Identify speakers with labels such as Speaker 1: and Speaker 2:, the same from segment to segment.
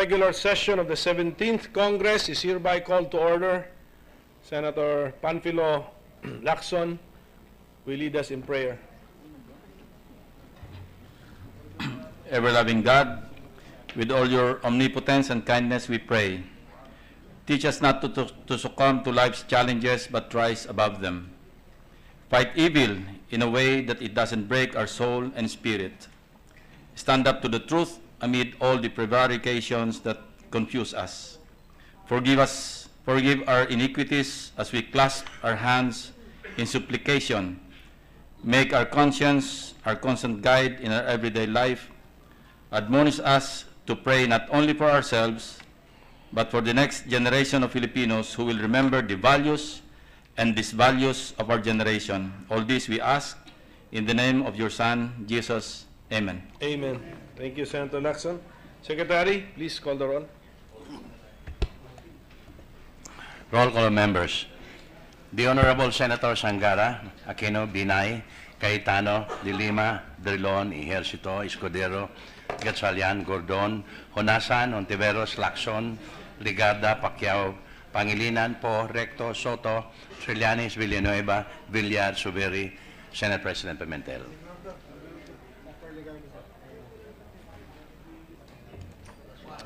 Speaker 1: Regular session of the 17th Congress is hereby called to order. Senator Panfilo Lacson will lead us in prayer.
Speaker 2: Ever-loving God, with all your omnipotence and kindness we pray. Teach us not to succumb to life's challenges but rise above them. Fight evil in a way that it doesn't break our soul and spirit. Stand up to the truth amid all the prevarications that confuse us. Forgive our iniquities as we clasp our hands in supplication. Make our conscience our constant guide in our everyday life. Admonish us to pray not only for ourselves, but for the next generation of Filipinos who will remember the values and disvalues of our generation. All this we ask in the name of your Son, Jesus. Amen.
Speaker 1: Amen. Thank you, Senator Lacson. Secretary, please call the roll.
Speaker 3: Roll call of members. The Honorable Senator Sangara, Aquino, Binay, Cayetano, De Lima, Drilon, Ejercito, Escudero, Gatchalian, Gordon, Honasan, Ontiveros, Lacson, Legarda, Pacquiao, Pangilinan, Po, Recto, Soto, Trillanes, Villanueva, Villar, Suberi, Senate President Pimentel.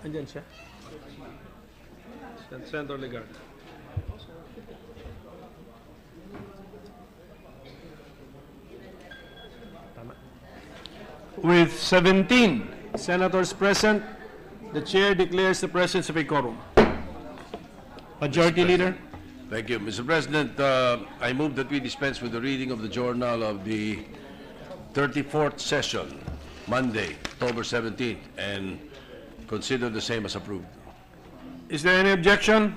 Speaker 1: Andyan siya. Senator Legarda. With 17 senators present, the chair declares the presence of a quorum. Majority Leader.
Speaker 4: Thank you. Mr. President, I move that we dispense with the reading of the journal of the 34th session, Monday, October 17th, and consider the same as approved.
Speaker 1: Is there any objection?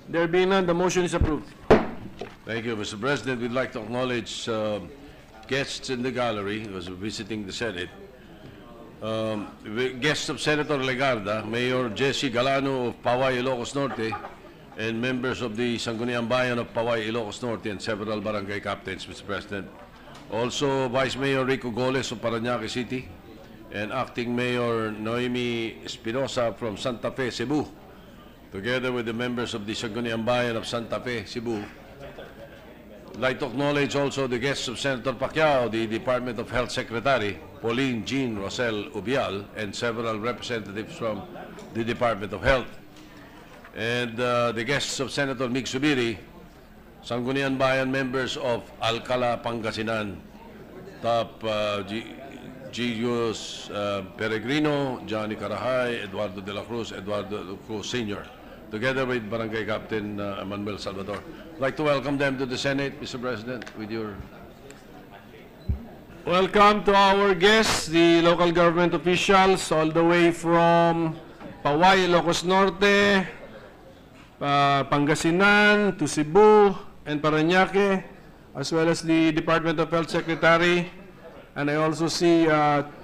Speaker 1: There being none, the motion is approved.
Speaker 4: Thank you, Mr. President. We'd like to acknowledge guests in the gallery who was visiting the Senate. Guests of Senator Legarda, Mayor Jesse Galano of Paway, Ilocos Norte, and members of the Sangguniang Bayan of Paway, Ilocos Norte, and several barangay captains, Mr. President. Also, Vice Mayor Rico Goles of Parañaque City, and Acting Mayor Noemi Espinosa from Santa Fe, Cebu, together with the members of the Sangguniang Bayan of Santa Fe, Cebu. I'd like to acknowledge also the guests of Senator Pacquiao, the Department of Health Secretary, Pauline Jean Rosel Ubial, and several representatives from the Department of Health. And the guests of Senator Mig Subiri, Sangguniang Bayan members of Alcala, Pangasinan, Top Gigius Peregrino, Johnny Carahay, Eduardo de la Cruz, Eduardo Cruz Sr., together with Barangay Captain Manuel Salvador. I'd like to welcome them to the Senate, Mr. President, with your...
Speaker 1: Welcome to our guests, the local government officials, all the way from Paway, Ilocos Norte, Pangasinan, to Cebu, and Parañaque, as well as the Department of Health Secretary. And I also see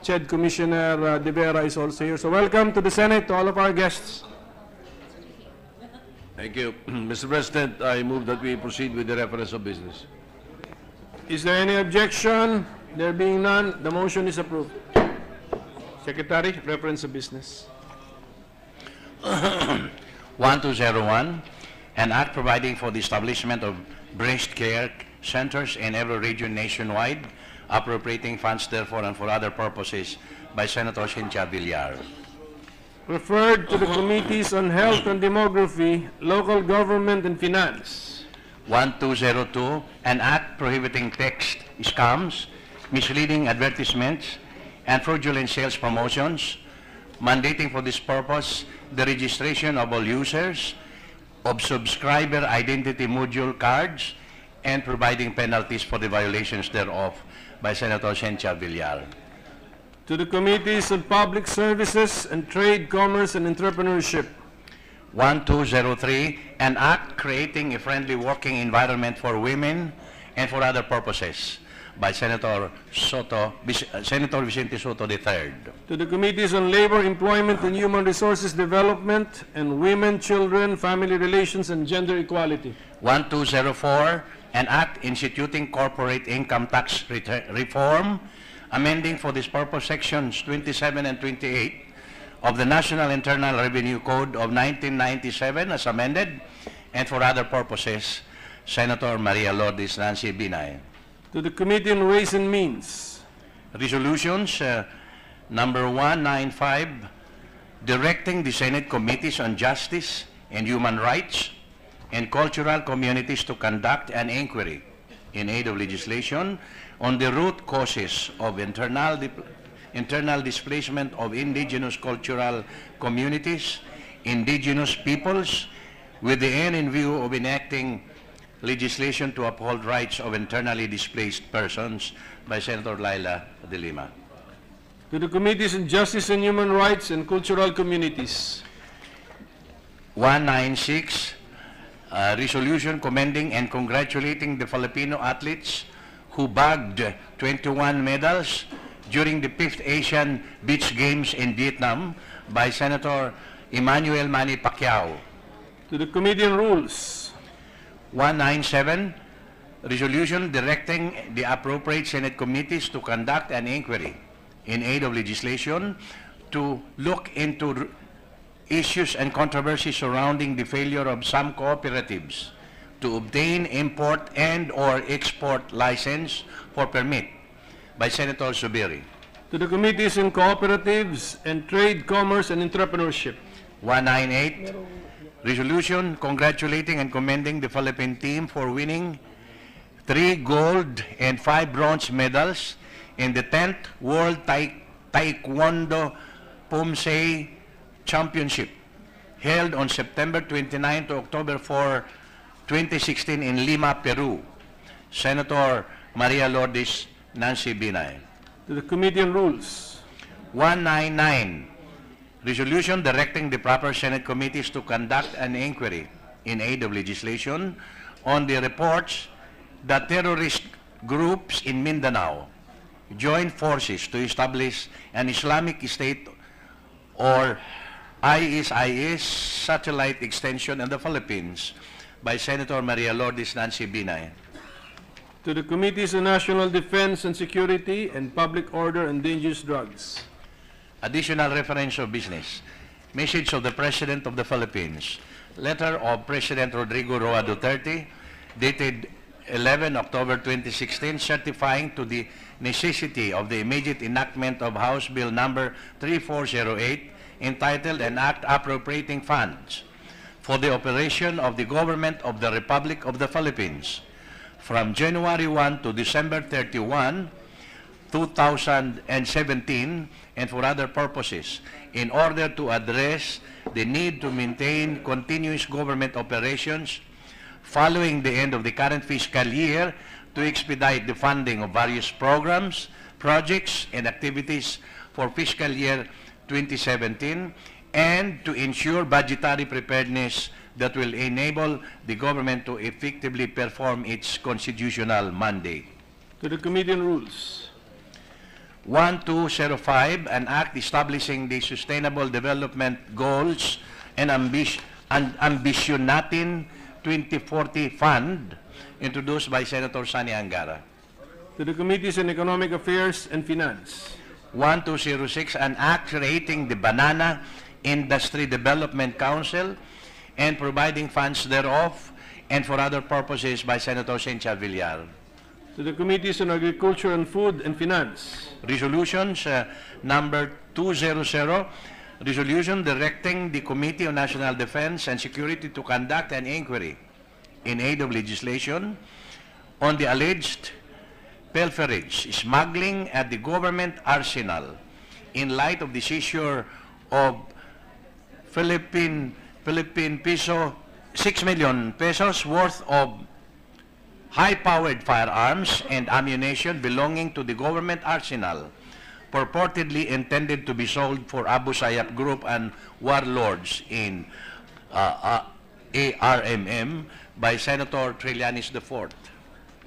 Speaker 1: CHED Commissioner De Vera is also here. So welcome to the Senate, to all of our guests.
Speaker 4: Thank you. Mr. President, I move that we proceed with the reference of business.
Speaker 1: Is there any objection? There being none, the motion is approved. Secretary, reference of business.
Speaker 3: 1201, an act providing for the establishment of breast care centers in every region nationwide, appropriating funds therefore and for other purposes, by Senator Cynthia Villar.
Speaker 1: Referred to the Committees on Health and Demography, Local Government and Finance.
Speaker 3: 1202, an act prohibiting text scams, misleading advertisements, and fraudulent sales promotions, mandating for this purpose the registration of all users of subscriber identity module cards, and providing penalties for the violations thereof, by Senator Cynthia Villar.
Speaker 1: To the Committees on Public Services and Trade, Commerce, and Entrepreneurship.
Speaker 3: 1203, an act creating a friendly working environment for women and for other purposes, by Senator Vicente Soto III.
Speaker 1: To the Committees on Labor, Employment, and Human Resources Development, and Women, Children, Family Relations, and Gender Equality.
Speaker 3: 1204, an act instituting corporate income tax reform, amending for this purpose sections 27 and 28 of the National Internal Revenue Code of 1997 as amended, and for other purposes, Senator Maria Lourdes Nancy Binay.
Speaker 1: To the Committee on Ways and Means.
Speaker 3: Resolutions number 195, directing the Senate Committees on Justice and Human Rights and Cultural Communities to conduct an inquiry in aid of legislation on the root causes of internal displacement of indigenous cultural communities, indigenous peoples, with the end in view of enacting legislation to uphold rights of internally displaced persons, by Senator Laila de Lima.
Speaker 1: To the Committees on Justice and Human Rights and Cultural Communities.
Speaker 3: 196, resolution commending and congratulating the Filipino athletes who bagged 21 medals during the 5th Asian Beach Games in Vietnam, by Senator Emmanuel Manny Pacquiao.
Speaker 1: To the Committee on Rules.
Speaker 3: 197, resolution directing the appropriate Senate committees to conduct an inquiry in aid of legislation to look into issues and controversies surrounding the failure of some cooperatives to obtain import and or export license for permit, by Senator Zubiri.
Speaker 1: To the Committees on Cooperatives and Trade, Commerce and Entrepreneurship.
Speaker 3: 198, resolution congratulating and commending the Philippine team for winning 3 gold and 5 bronze medals in the 10th World Taekwondo Pomsei Championship, held on September 29 to October 4, 2016 in Lima, Peru. Senator Maria Lourdes Nancy Binay.
Speaker 1: To the Committee on Rules.
Speaker 3: 199, resolution directing the proper Senate committees to conduct an inquiry in aid of legislation on the reports that terrorist groups in Mindanao joined forces to establish an Islamic State or ISIS satellite extension in the Philippines, by Senator Maria Lourdes Nancy Binay.
Speaker 1: To the Committees on National Defense and Security and Public Order and Dangerous Drugs.
Speaker 3: Additional reference of business. Message of the President of the Philippines. Letter of President Rodrigo Roa Duterte, dated 11 October 2016, certifying to the necessity of the immediate enactment of House Bill number 3408, entitled An Act Appropriating Funds for the Operation of the Government of the Republic of the Philippines from January 1 to December 31, 2017, and for other purposes, in order to address the need to maintain continuous government operations following the end of the current fiscal year, to expedite the funding of various programs, projects, and activities for fiscal year 2017, and to ensure budgetary preparedness that will enable the government to effectively perform its constitutional mandate.
Speaker 1: To the Committee on Rules.
Speaker 3: 1205, an act establishing the Sustainable Development Goals and Ambition Natin 2040 Fund, introduced by Senator Sani Angara.
Speaker 1: To the Committees on Economic Affairs and Finance.
Speaker 3: 1206, an act creating the Banana Industry Development Council and providing funds thereof and for other purposes, by Senator Cynthia Villar.
Speaker 1: To the Committees on Agriculture and Food and Finance.
Speaker 3: Resolutions number 200, resolution directing the Committee on National Defense and Security to conduct an inquiry in aid of legislation on the alleged pilferage, smuggling at the government arsenal in light of the seizure of Philippine peso 6 million pesos worth of high-powered firearms and ammunition belonging to the government arsenal, purportedly intended to be sold for Abu Sayyaf Group and warlords in ARMM, by Senator Trillanes IV.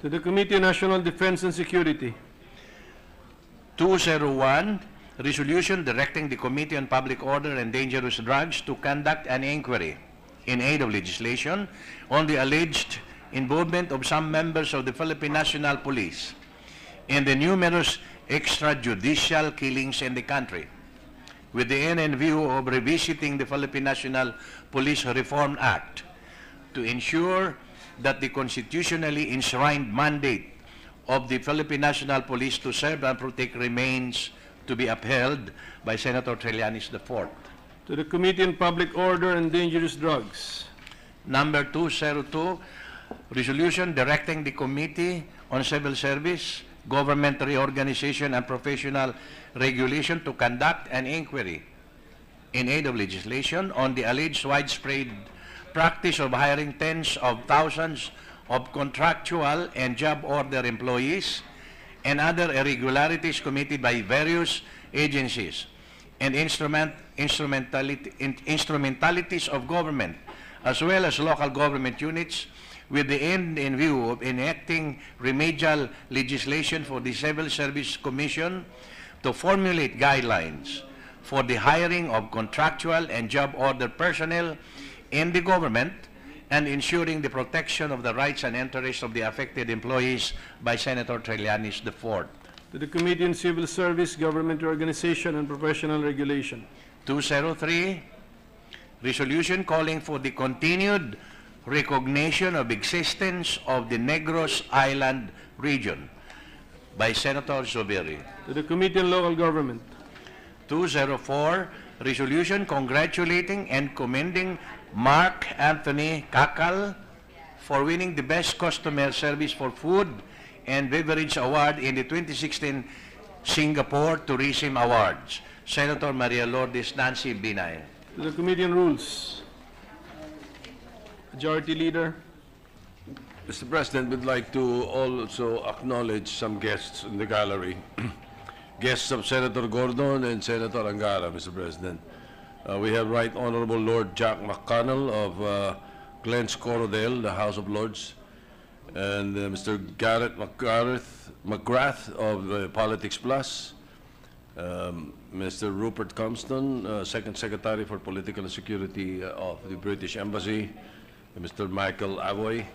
Speaker 1: To the Committee on National Defense and Security.
Speaker 3: 201, resolution directing the Committee on Public Order and Dangerous Drugs to conduct an inquiry in aid of legislation on the alleged involvement of some members of the Philippine National Police in the numerous extrajudicial killings in the country. with the end in view of revisiting the Philippine National Police Reform Act to ensure that the constitutionally enshrined mandate of the Philippine National Police to serve and protect remains to be upheld by Senator Trillanes IV.
Speaker 1: To the Committee on Public Order and Dangerous Drugs.
Speaker 3: Number 202, resolution directing the Committee on Civil Service, Government Reorganization and Professional Regulation to conduct an inquiry in aid of legislation on the alleged widespread practice of hiring tens of thousands of contractual and job order employees and other irregularities committed by various agencies and instrumentalities of government, as well as local government units, with the end in view of enacting remedial legislation for the Civil Service Commission to formulate guidelines for the hiring of contractual and job order personnel in the government and ensuring the protection of the rights and interests of the affected employees by Senator Trillanes IV.
Speaker 1: To the Committee on Civil Service, Government Organization and Professional Regulation.
Speaker 3: 203, resolution calling for the continued recognition of existence of the Negros Island region by Senator Zubiri.
Speaker 1: To the Committee on Local Government.
Speaker 3: 204, resolution congratulating and commending Mark Anthony Kakal for winning the Best Customer Service for Food and Beverage Award in the 2016 Singapore Tourism Awards. Senator Maria Lourdes Nancy Binay.
Speaker 1: To the Committee on Rules. Majority Leader.
Speaker 4: Mr. President, we'd like to also acknowledge some guests in the gallery. Guests of Senator Gordon and Senator Angara, Mr. President. We have Right Honorable Lord Jack McConnell of Glens Corodale, the House of Lords, and Mr. Garrett McGrath of Politics Plus, Mr. Rupert Compston, Second Secretary for Political and Security of the British Embassy, and Mr. Michael Avoy,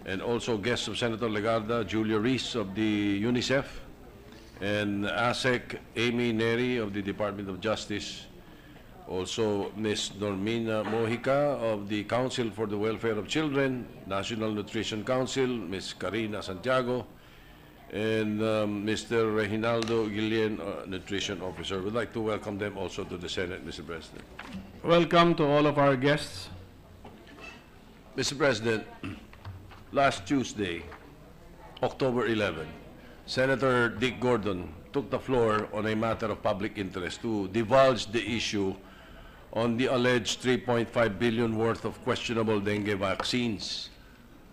Speaker 4: and also guests of Senator Legarda, Julia Reese of the UNICEF, and ASEC Amy Neri of the Department of Justice, also Ms. Normina Mojica of the Council for the Welfare of Children, National Nutrition Council, Ms. Karina Santiago, and Mr. Reginaldo Guillen, Nutrition Officer. We'd like to welcome them also to the Senate, Mr. President.
Speaker 1: Welcome to all of our guests.
Speaker 4: Mr. President, last Tuesday, October 11, Senator Dick Gordon took the floor on a matter of public interest to divulge the issue on the alleged 3.5 billion worth of questionable dengue vaccines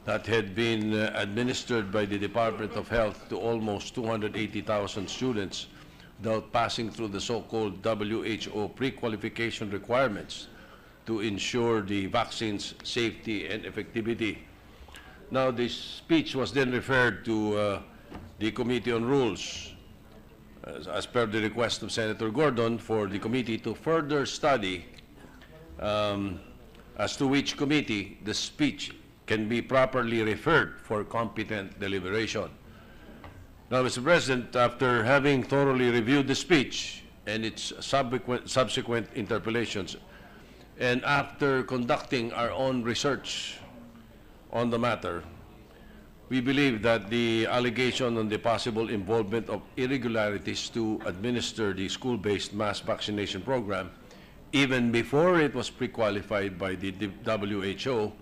Speaker 4: that had been administered by the Department of Health to almost 280,000 students without passing through the so-called WHO pre-qualification requirements to ensure the vaccine's safety and effectivity. Now, this speech was then referred to the Committee on Rules, as per the request of Senator Gordon, for the committee to further study as to which committee the speech can be properly referred for competent deliberation. Now, Mr. President, after having thoroughly reviewed the speech and its subsequent interpolations, and after conducting our own research on the matter, we believe that the allegation on the possible involvement of irregularities to administer the school-based mass vaccination program, even before it was pre-qualified by the WHO,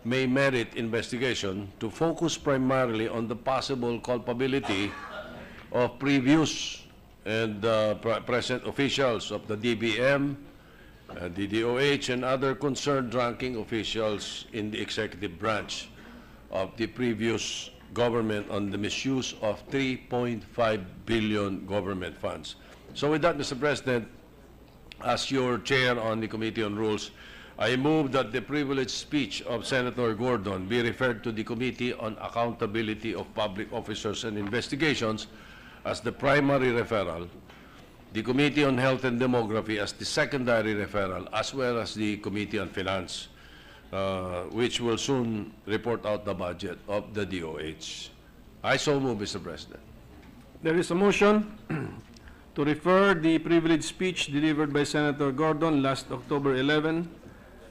Speaker 4: may merit investigation to focus primarily on the possible culpability of previous and present officials of the DBM, the DOH, and other concerned ranking officials in the executive branch of the previous government on the misuse of 3.5 billion government funds. So with that, Mr. President, as your chair on the Committee on Rules, I move that the privileged speech of Senator Gordon be referred to the Committee on Accountability of Public Officers and Investigations as the primary referral, the Committee on Health and Demography as the secondary referral, as well as the Committee on Finance, which will soon report out the budget of the DOH. I so move, Mr. President.
Speaker 1: There is a motion to refer the privileged speech delivered by Senator Gordon last October 11,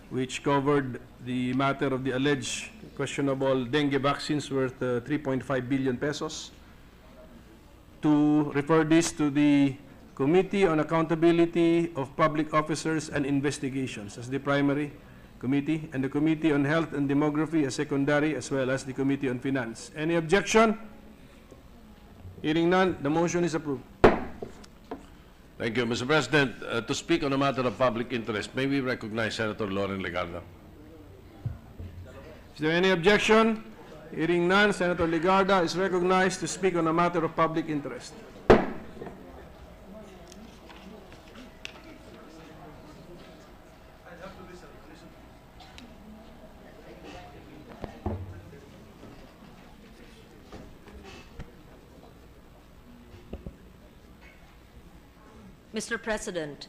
Speaker 1: which covered the matter of the alleged questionable dengue vaccines worth 3.5 billion pesos, to refer this to the Committee on Accountability of Public Officers and Investigations as the primary committee, and the Committee on Health and Demography as secondary, as well as the Committee on Finance. Any objection? Hearing none, the motion is approved.
Speaker 4: Thank you, Mr. President. To speak on a matter of public interest, may we recognize Senator Loren Legarda?
Speaker 1: Is there any objection? Hearing none, Senator Legarda is recognized to speak on a matter of public interest.
Speaker 5: Mr. President,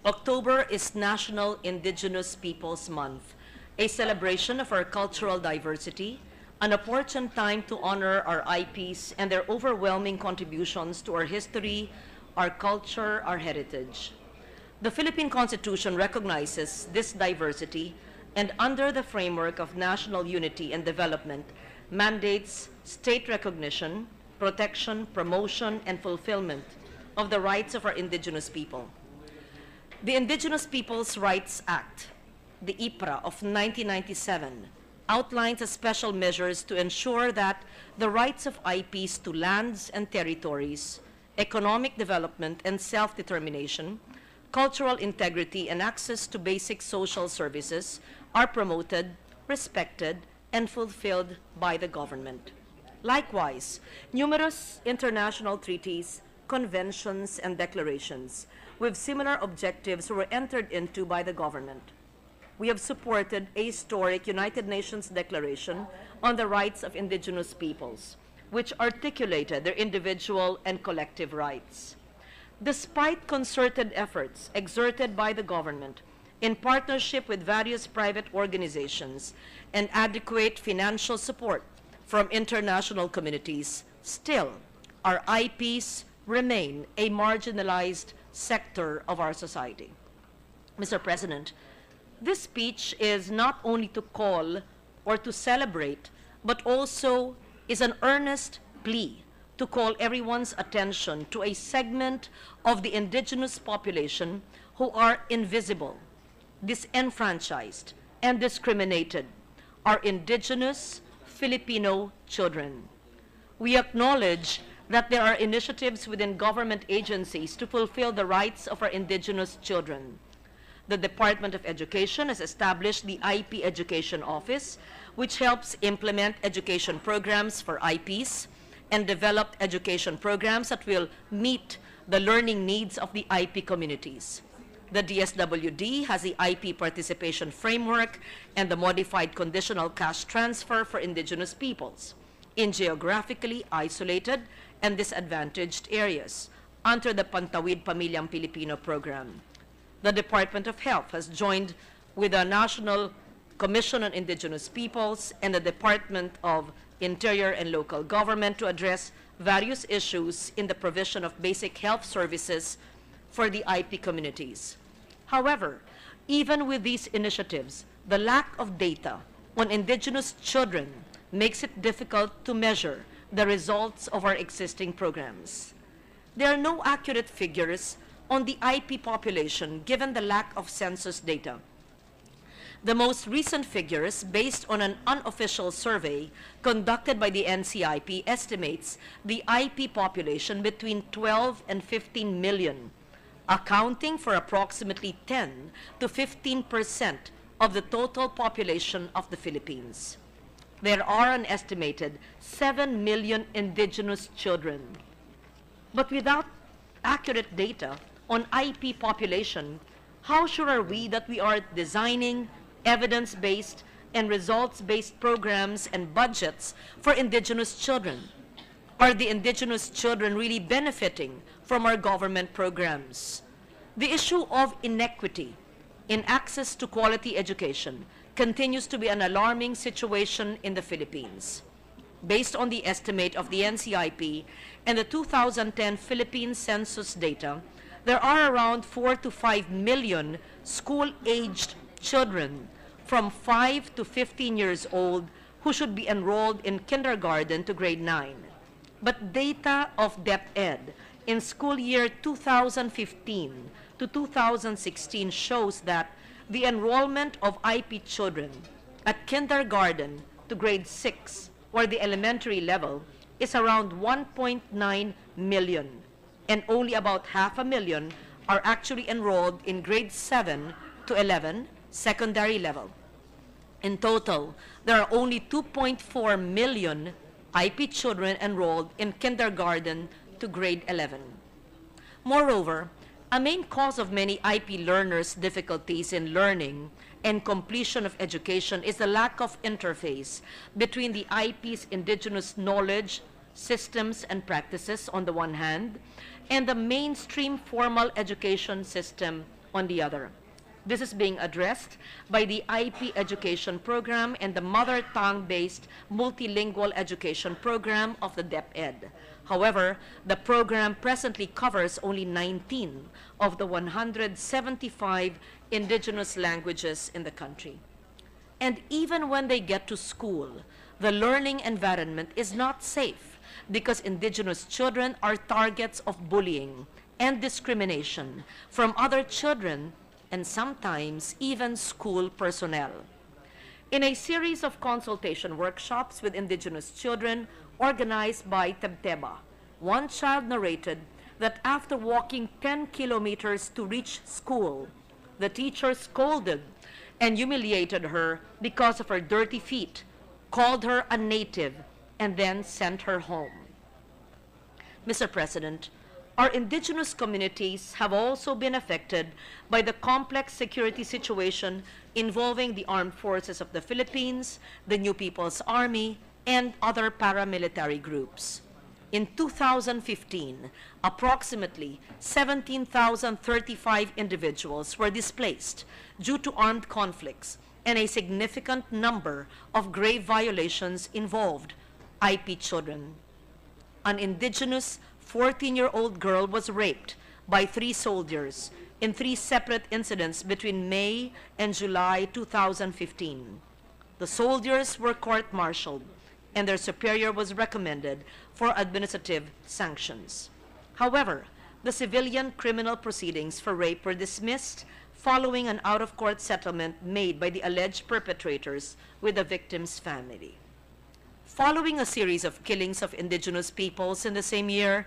Speaker 5: October is National Indigenous Peoples Month, a celebration of our cultural diversity, an opportune time to honor our IPs and their overwhelming contributions to our history, our culture, our heritage. The Philippine Constitution recognizes this diversity and, under the framework of national unity and development, mandates state recognition, protection, promotion, and fulfillment of the rights of our indigenous people. The Indigenous Peoples' Rights Act, the IPRA of 1997, outlines special measures to ensure that the rights of IPs to lands and territories, economic development and self-determination, cultural integrity, and access to basic social services are promoted, respected, and fulfilled by the government. Likewise, numerous international treaties, conventions, and declarations with similar objectives were entered into by the government. We have supported a historic United Nations Declaration on the Rights of Indigenous Peoples, which articulated their individual and collective rights. Despite concerted efforts exerted by the government in partnership with various private organizations and adequate financial support from international communities, still, our IPs remain a marginalized sector of our society. Mr. President, this speech is not only to call or to celebrate, but also is an earnest plea to call everyone's attention to a segment of the indigenous population who are invisible, disenfranchised, and discriminated, our indigenous Filipino children. We acknowledge that there are initiatives within government agencies to fulfill the rights of our indigenous children. The Department of Education has established the IP Education Office, which helps implement education programs for IPs and develop education programs that will meet the learning needs of the IP communities. The DSWD has the IP Participation Framework and the Modified Conditional Cash Transfer for indigenous peoples in geographically isolated and disadvantaged areas under the Pantawid Pamilyang Pilipino program. The Department of Health has joined with the National Commission on Indigenous Peoples and the Department of Interior and Local Government to address various issues in the provision of basic health services for the IP communities. However, even with these initiatives, the lack of data on indigenous children makes it difficult to measure the results of our existing programs. There are no accurate figures on the IP population given the lack of census data. The most recent figures, based on an unofficial survey conducted by the NCIP, estimates the IP population between 12 and 15 million, accounting for approximately 10 to 15% of the total population of the Philippines. There are an estimated 7 million indigenous children. But without accurate data on IP population, how sure are we that we are designing evidence-based and results-based programs and budgets for indigenous children? Are the indigenous children really benefiting from our government programs? The issue of inequity in access to quality education continues to be an alarming situation in the Philippines. Based on the estimate of the NCIP and the 2010 Philippine census data, there are around 4 to 5 million school-aged children from 5 to 15 years old who should be enrolled in kindergarten to grade 9. But data of DepEd in school year 2015 to 2016 shows that the enrollment of IP children at kindergarten to grade 6 or the elementary level is around 1.9 million, and only about 500,000 are actually enrolled in grade 7 to 11 secondary level. In total, there are only 2.4 million IP children enrolled in kindergarten to grade 11. Moreover, a main cause of many IP learners' difficulties in learning and completion of education is the lack of interface between the IP's indigenous knowledge, systems, and practices on the one hand, and the mainstream formal education system on the other. This is being addressed by the IP education program and the mother tongue-based multilingual education program of the DepEd. However, the program presently covers only 19 of the 175 indigenous languages in the country. And even when they get to school, the learning environment is not safe because indigenous children are targets of bullying and discrimination from other children and sometimes even school personnel. In a series of consultation workshops with indigenous children organized by Tebteba, one child narrated that after walking 10 kilometers to reach school, the teacher scolded and humiliated her because of her dirty feet, called her a native, and then sent her home. Mr. President, our indigenous communities have also been affected by the complex security situation involving the armed forces of the Philippines, the New People's Army, and other paramilitary groups. In 2015, approximately 17,035 individuals were displaced due to armed conflicts, and a significant number of grave violations involved IP children. An indigenous 14-year-old girl was raped by 3 soldiers in 3 separate incidents between May and July 2015. The soldiers were court-martialed, and their superior was recommended for administrative sanctions. However, the civilian criminal proceedings for rape were dismissed following an out-of-court settlement made by the alleged perpetrators with the victim's family. Following a series of killings of indigenous peoples in the same year,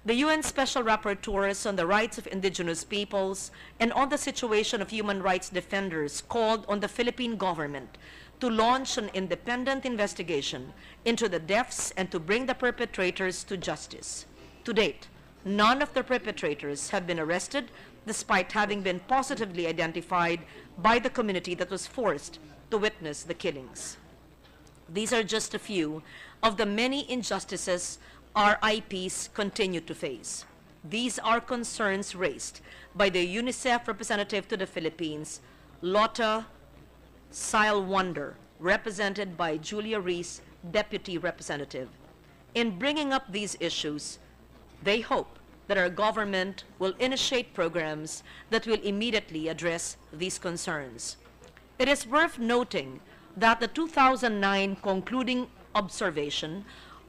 Speaker 5: the UN Special Rapporteurs on the Rights of Indigenous Peoples and on the situation of human rights defenders called on the Philippine government to launch an independent investigation into the deaths and to bring the perpetrators to justice. To date, none of the perpetrators have been arrested despite having been positively identified by the community that was forced to witness the killings. These are just a few of the many injustices our IPs continue to face. These are concerns raised by the UNICEF representative to the Philippines, Lotta Sile-Wonder, represented by Julia Reese, deputy representative. In bringing up these issues, they hope that our government will initiate programs that will immediately address these concerns. It is worth noting that the 2009 concluding observation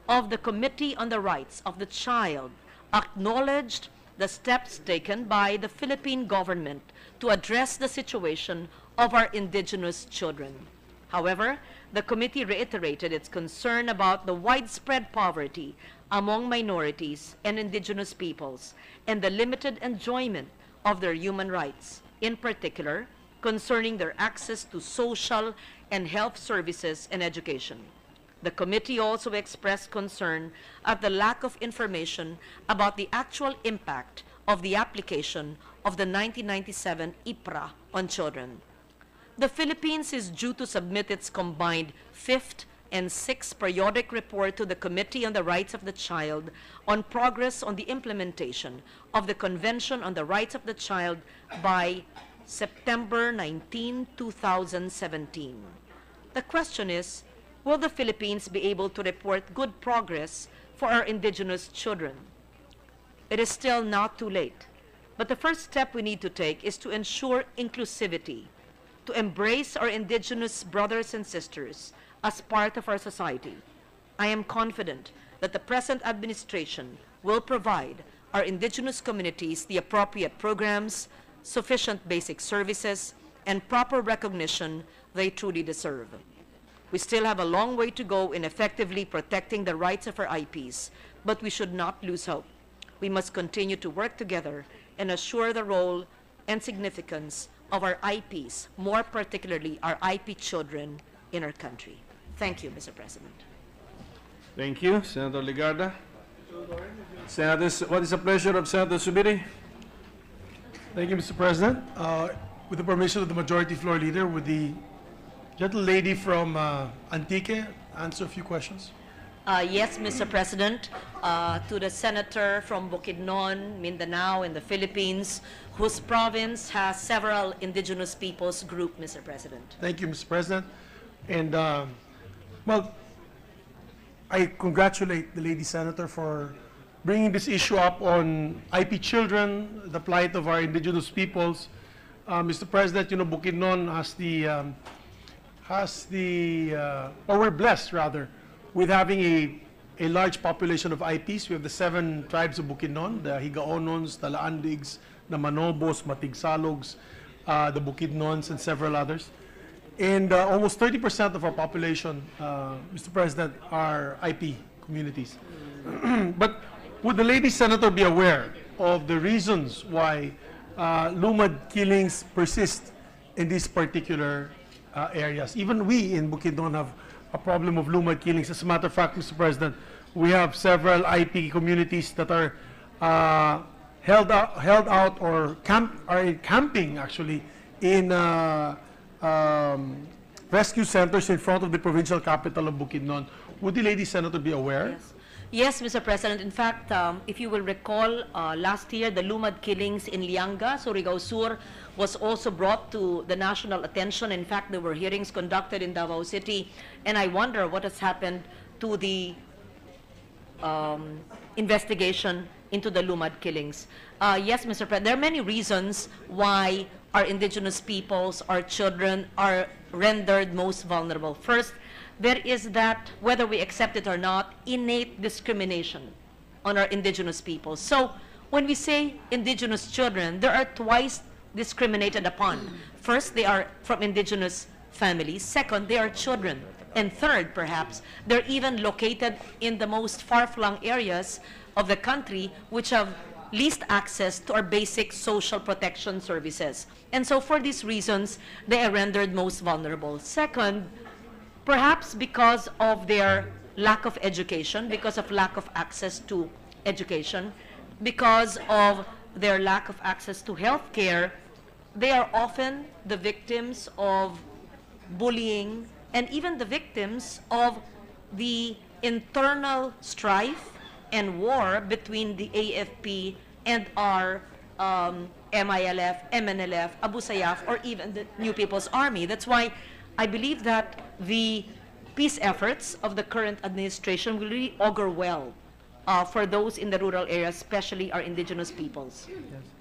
Speaker 5: of the Committee on the Rights of the Child acknowledged the steps taken by the Philippine government to address the situation of our indigenous children. However, the committee reiterated its concern about the widespread poverty among minorities and indigenous peoples and the limited enjoyment of their human rights, in particular concerning their access to social and health services and education. The committee also expressed concern at the lack of information about the actual impact of the application of the 1997 IPRA on children. The Philippines is due to submit its combined 5th and 6th periodic report to the Committee on the Rights of the Child on progress on the implementation of the Convention on the Rights of the Child by September 19, 2017. The question is, will the Philippines be able to report good progress for our indigenous children? It is still not too late, but the first step we need to take is to ensure inclusivity, to embrace our indigenous brothers and sisters as part of our society. I am confident that the present administration will provide our indigenous communities the appropriate programs, sufficient basic services, and proper recognition they truly deserve. We still have a long way to go in effectively protecting the rights of our IPs, but we should not lose hope. We must continue to work together and assure the role and significance of our IPs, more particularly our IP children in our country. Thank you, Mr. President.
Speaker 1: Thank you, Senator Legarda. Senators, what is the pleasure of Senator Subiri?
Speaker 6: Thank you, Mr. President. With the permission of the Majority Floor Leader, would the gentle lady from Antique answer a few questions?
Speaker 5: Yes, Mr. President, to the senator from Bukidnon, Mindanao, in the Philippines, whose province has several indigenous peoples group, Mr. President.
Speaker 6: Thank you, Mr. President. And, well, I congratulate the lady senator for bringing this issue up on IP children, the plight of our indigenous peoples. Mr. President, you know, Bukidnon or we're blessed rather, with having a large population of IPs. We have the 7 tribes of Bukidnon, the Higaonons, the Laandigs, the Manobos, Matigsalogs, the Bukidnons, and several others. And almost 30% of our population, Mr. President, are IP communities. But would the lady senator be aware of the reasons why lumad killings persist in these particular areas? Even we in Bukidnon have a problem of lumad killings. As a matter of fact, Mr. President, we have several IP communities that are held out or camping actually in rescue centers in front of the provincial capital of Bukidnon. Would the lady senator be aware?
Speaker 5: Yes. Yes, Mr. President. In fact, if you will recall, last year, the lumad killings in Lianga, Surigao Sur, was also brought to the national attention. In fact, there were hearings conducted in Davao City, and I wonder what has happened to the investigation into the lumad killings. Yes, Mr. President, there are many reasons why our indigenous peoples, our children, are rendered most vulnerable. First, there is that, whether we accept it or not, innate discrimination on our indigenous people. So when we say indigenous children, they are twice discriminated upon. First, they are from indigenous families. Second, they are children. And third, perhaps, they're even located in the most far-flung areas of the country, which have least access to our basic social protection services. And so for these reasons, they are rendered most vulnerable. Second, perhaps because of their lack of education, because of lack of access to education, because of their lack of access to health care, they are often the victims of bullying and even the victims of the internal strife and war between the AFP and our MILF, MNLF, Abu Sayyaf, or even the New People's Army. That's why I believe that the peace efforts of the current administration will really augur well for those in the rural areas, especially our indigenous peoples. Yes.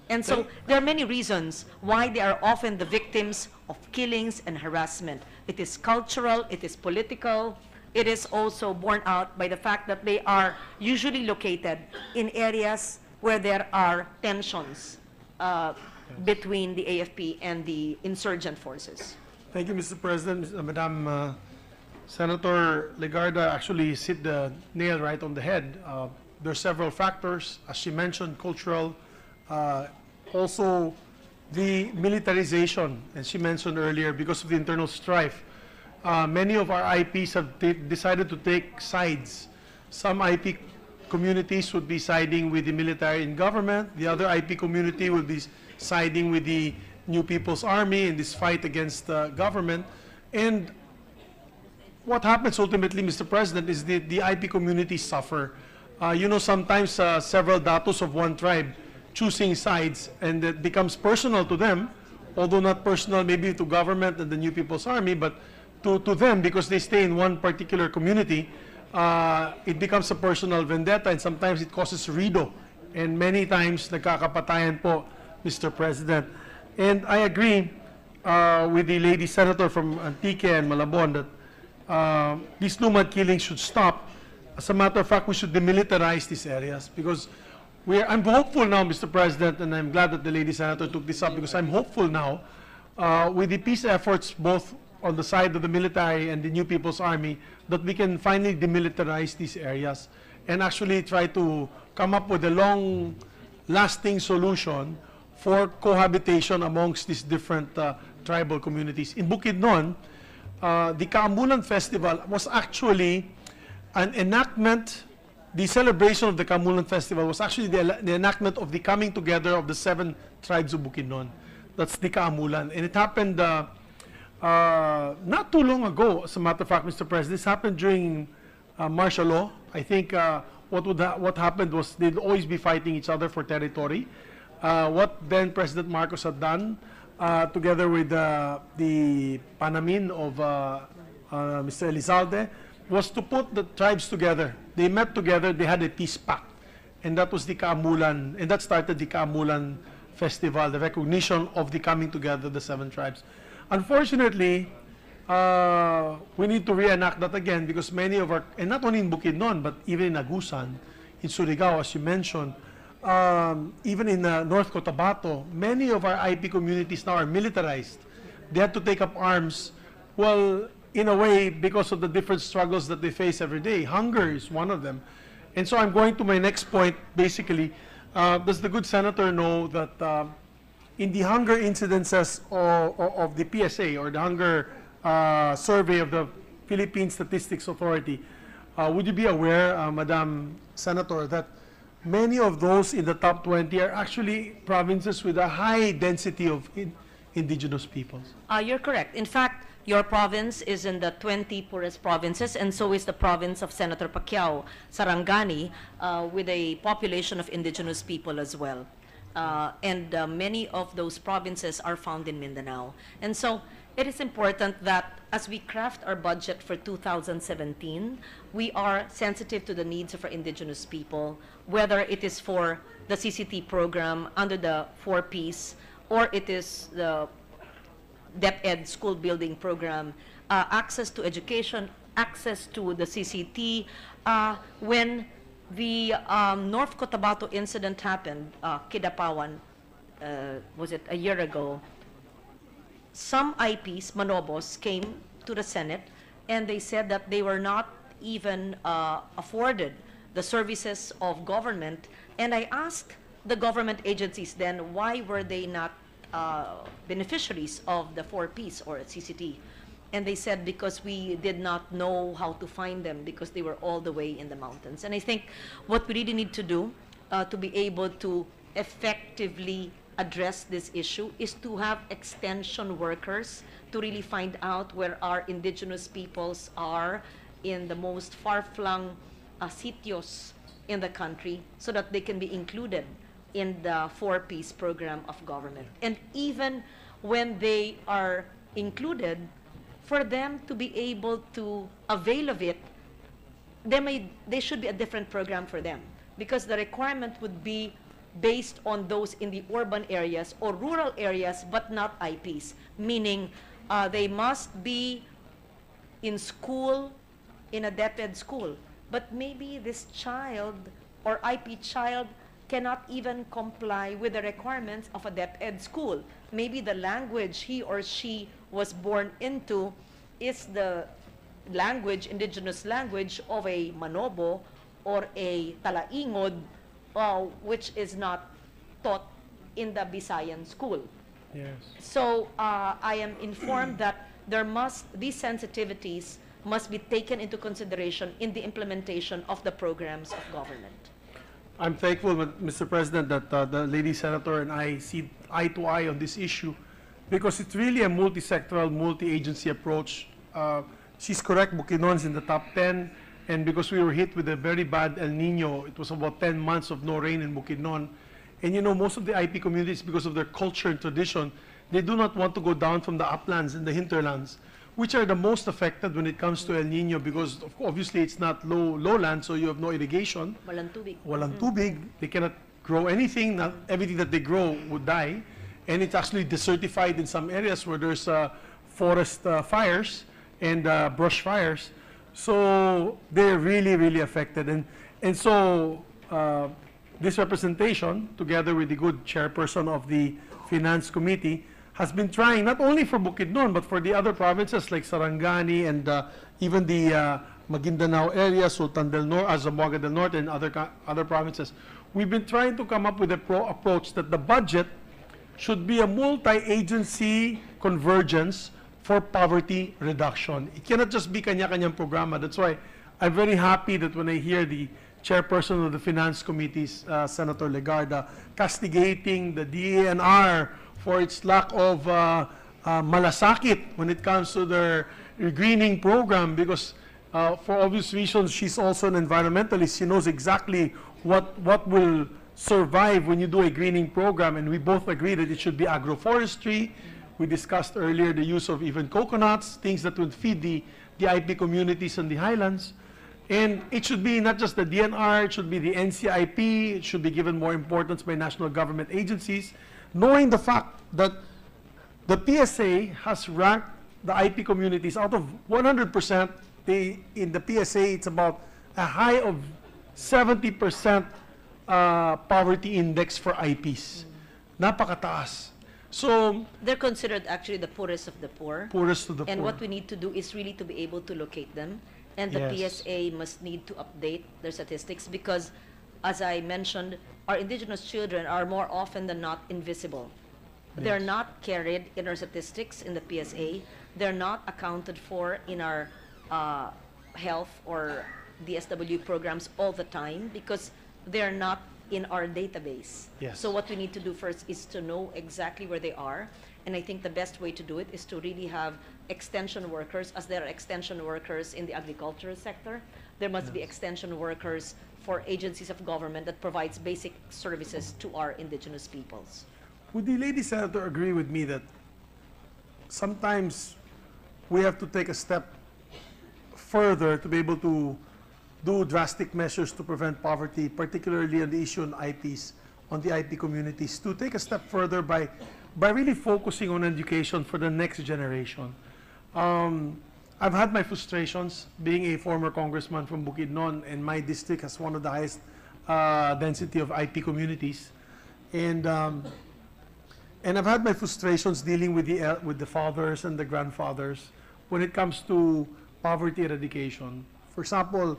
Speaker 5: And so there are many reasons why they are often the victims of killings and harassment. It is cultural, it is political, it is also borne out by the fact that they are usually located in areas where there are tensions between the AFP and the insurgent forces.
Speaker 6: Thank you, Mr. President. Madam Senator Legarda actually hit the nail right on the head. There are several factors, as she mentioned, cultural, also the militarization, as she mentioned earlier, because of the internal strife. Many of our IPs have decided to take sides. Some IP communities would be siding with the military and government. The other IP community will be siding with the New People's Army in this fight against the government. And what happens ultimately, Mr. President, is the IP communities suffer. You know, sometimes several datos of one tribe choosing sides, and it becomes personal to them, although not personal maybe to government and the New People's Army, but to them, because they stay in one particular community, it becomes a personal vendetta, and sometimes it causes rido. And many times, nagkakapatayan po, Mr. President. And I agree with the lady senator from Antique and Malabon that these lumad killings should stop. As a matter of fact, we should demilitarize these areas, because I'm hopeful now, Mr. President, and I'm glad that the lady senator took this up, because I'm hopeful now with the peace efforts both on the side of the military and the New People's Army, that we can finally demilitarize these areas and actually try to come up with a long-lasting solution for cohabitation amongst these different tribal communities. In Bukidnon, the Kaamulan Festival was actually an enactment. The celebration of the Kaamulan Festival was actually the enactment of the coming together of the 7 tribes of Bukidnon. That's the Kaamulan. And it happened not too long ago, as a matter of fact, Mr. President. This happened during martial law. I think what happened was they'd always be fighting each other for territory. What then President Marcos had done, together with the Panamin of Mr. Elizalde, was to put the tribes together. They met together, they had a peace pact. And that was the Kaamulan, and that started the Kaamulan Festival, the recognition of the coming together of the 7 tribes. Unfortunately, we need to reenact that again, because many of our, and not only in Bukidnon, but even in Agusan, in Surigao, as you mentioned, even in North Cotabato, many of our IP communities now are militarized. They have to take up arms, well, in a way, because of the different struggles that they face every day. Hunger is one of them. And so I'm going to my next point, basically. Does the good senator know that in the hunger incidences of the PSA, or the hunger survey of the Philippine Statistics Authority, would you be aware, Madam Senator, that many of those in the top 20 are actually provinces with a high density of indigenous peoples?
Speaker 5: You're correct. In fact, your province is in the 20 poorest provinces, and so is the province of Senator Pacquiao, Sarangani, with a population of indigenous people as well. And many of those provinces are found in Mindanao. And so it is important that as we craft our budget for 2017, we are sensitive to the needs of our indigenous people, whether it is for the CCT program under the 4Ps, or it is the DepEd school building program, access to education, access to the CCT. When the North Cotabato incident happened, Kidapawan, was it a year ago, some IPs, Manobos, came to the Senate, and they said that they were not even afforded the services of government. And I asked the government agencies then, why were they not beneficiaries of the 4Ps or CCT? And they said, because we did not know how to find them, because they were all the way in the mountains. And I think what we really need to do to be able to effectively address this issue is to have extension workers to really find out where our indigenous peoples are in the most far-flung sitios in the country, so that they can be included in the 4Ps program of government. And even when they are included, for them to be able to avail of it, there should be a different program for them, because the requirement would be based on those in the urban areas or rural areas, but not IPs, meaning they must be in school, in a DepEd school. But maybe this child or IP child cannot even comply with the requirements of a DepEd school. Maybe the language he or she was born into is the language, indigenous language of a Manobo or a Talaingod, which is not taught in the Visayan school.
Speaker 6: Yes.
Speaker 5: So I am informed that these sensitivities must be taken into consideration in the implementation of the programs of government.
Speaker 6: I'm thankful, Mr. President, that the lady senator and I see eye to eye on this issue, because it's really a multi-sectoral, multi-agency approach. She's correct, Bukidnon's in the top 10, and because we were hit with a very bad El Nino, it was about 10 months of no rain in Bukidnon. And you know, most of the IP communities, because of their culture and tradition, they do not want to go down from the uplands and the hinterlands. which are the most affected when it comes to El Nino, because obviously it's not lowland, so you have no irrigation.
Speaker 5: Walang tubig.
Speaker 6: Walang tubig, they cannot grow anything, not everything that they grow would die, and it's actually desertified in some areas where there's forest fires and brush fires. So they're really, really affected. And so this representation, together with the good chairperson of the Finance Committee, has been trying not only for Bukidnon, but for the other provinces like Sarangani and even the Maguindanao area, Sultan del Norte, Zamboanga del Norte, and other provinces. We've been trying to come up with a approach that the budget should be a multi-agency convergence for poverty reduction. It cannot just be kanya-kanyang programa. That's why I'm very happy that when I hear the chairperson of the Finance Committee, Senator Legarda, castigating the DENR for its lack of malasakit when it comes to their greening program, because for obvious reasons, she's also an environmentalist. She knows exactly what will survive when you do a greening program, and we both agree that it should be agroforestry. We discussed earlier the use of even coconuts, things that would feed the IP communities in the highlands. And it should be not just the DNR, it should be the NCIP, it should be given more importance by national government agencies, knowing the fact that the PSA has ranked the IP communities out of 100%, in the PSA it's about a high of 70% poverty index for IPs. Napakataas. So,
Speaker 5: They're considered actually the poorest of the poor.
Speaker 6: poorest of the
Speaker 5: And
Speaker 6: poor.
Speaker 5: what we need to do is really to be able to locate them. And the
Speaker 6: Yes.
Speaker 5: PSA must need to update their statistics because, as I mentioned, our indigenous children are more often than not invisible. They're
Speaker 6: Yes.
Speaker 5: not carried in our statistics in the PSA. They're not accounted for in our health or DSW programs all the time because they're not in our database.
Speaker 6: Yes.
Speaker 5: So what we need to do first is to know exactly where they are. And I think the best way to do it is to really have extension workers, as there are extension workers in the agricultural sector. There must be extension workers for agencies of government that provides basic services to our indigenous peoples.
Speaker 6: Would the lady senator agree with me that sometimes we have to take a step further to be able to do drastic measures to prevent poverty, particularly on the issue on IPs, on the IP communities, to take a step further by really focusing on education for the next generation? I've had my frustrations being a former congressman from Bukidnon, and my district has one of the highest density of IP communities. And I've had my frustrations dealing with the fathers and the grandfathers when it comes to poverty eradication. For example,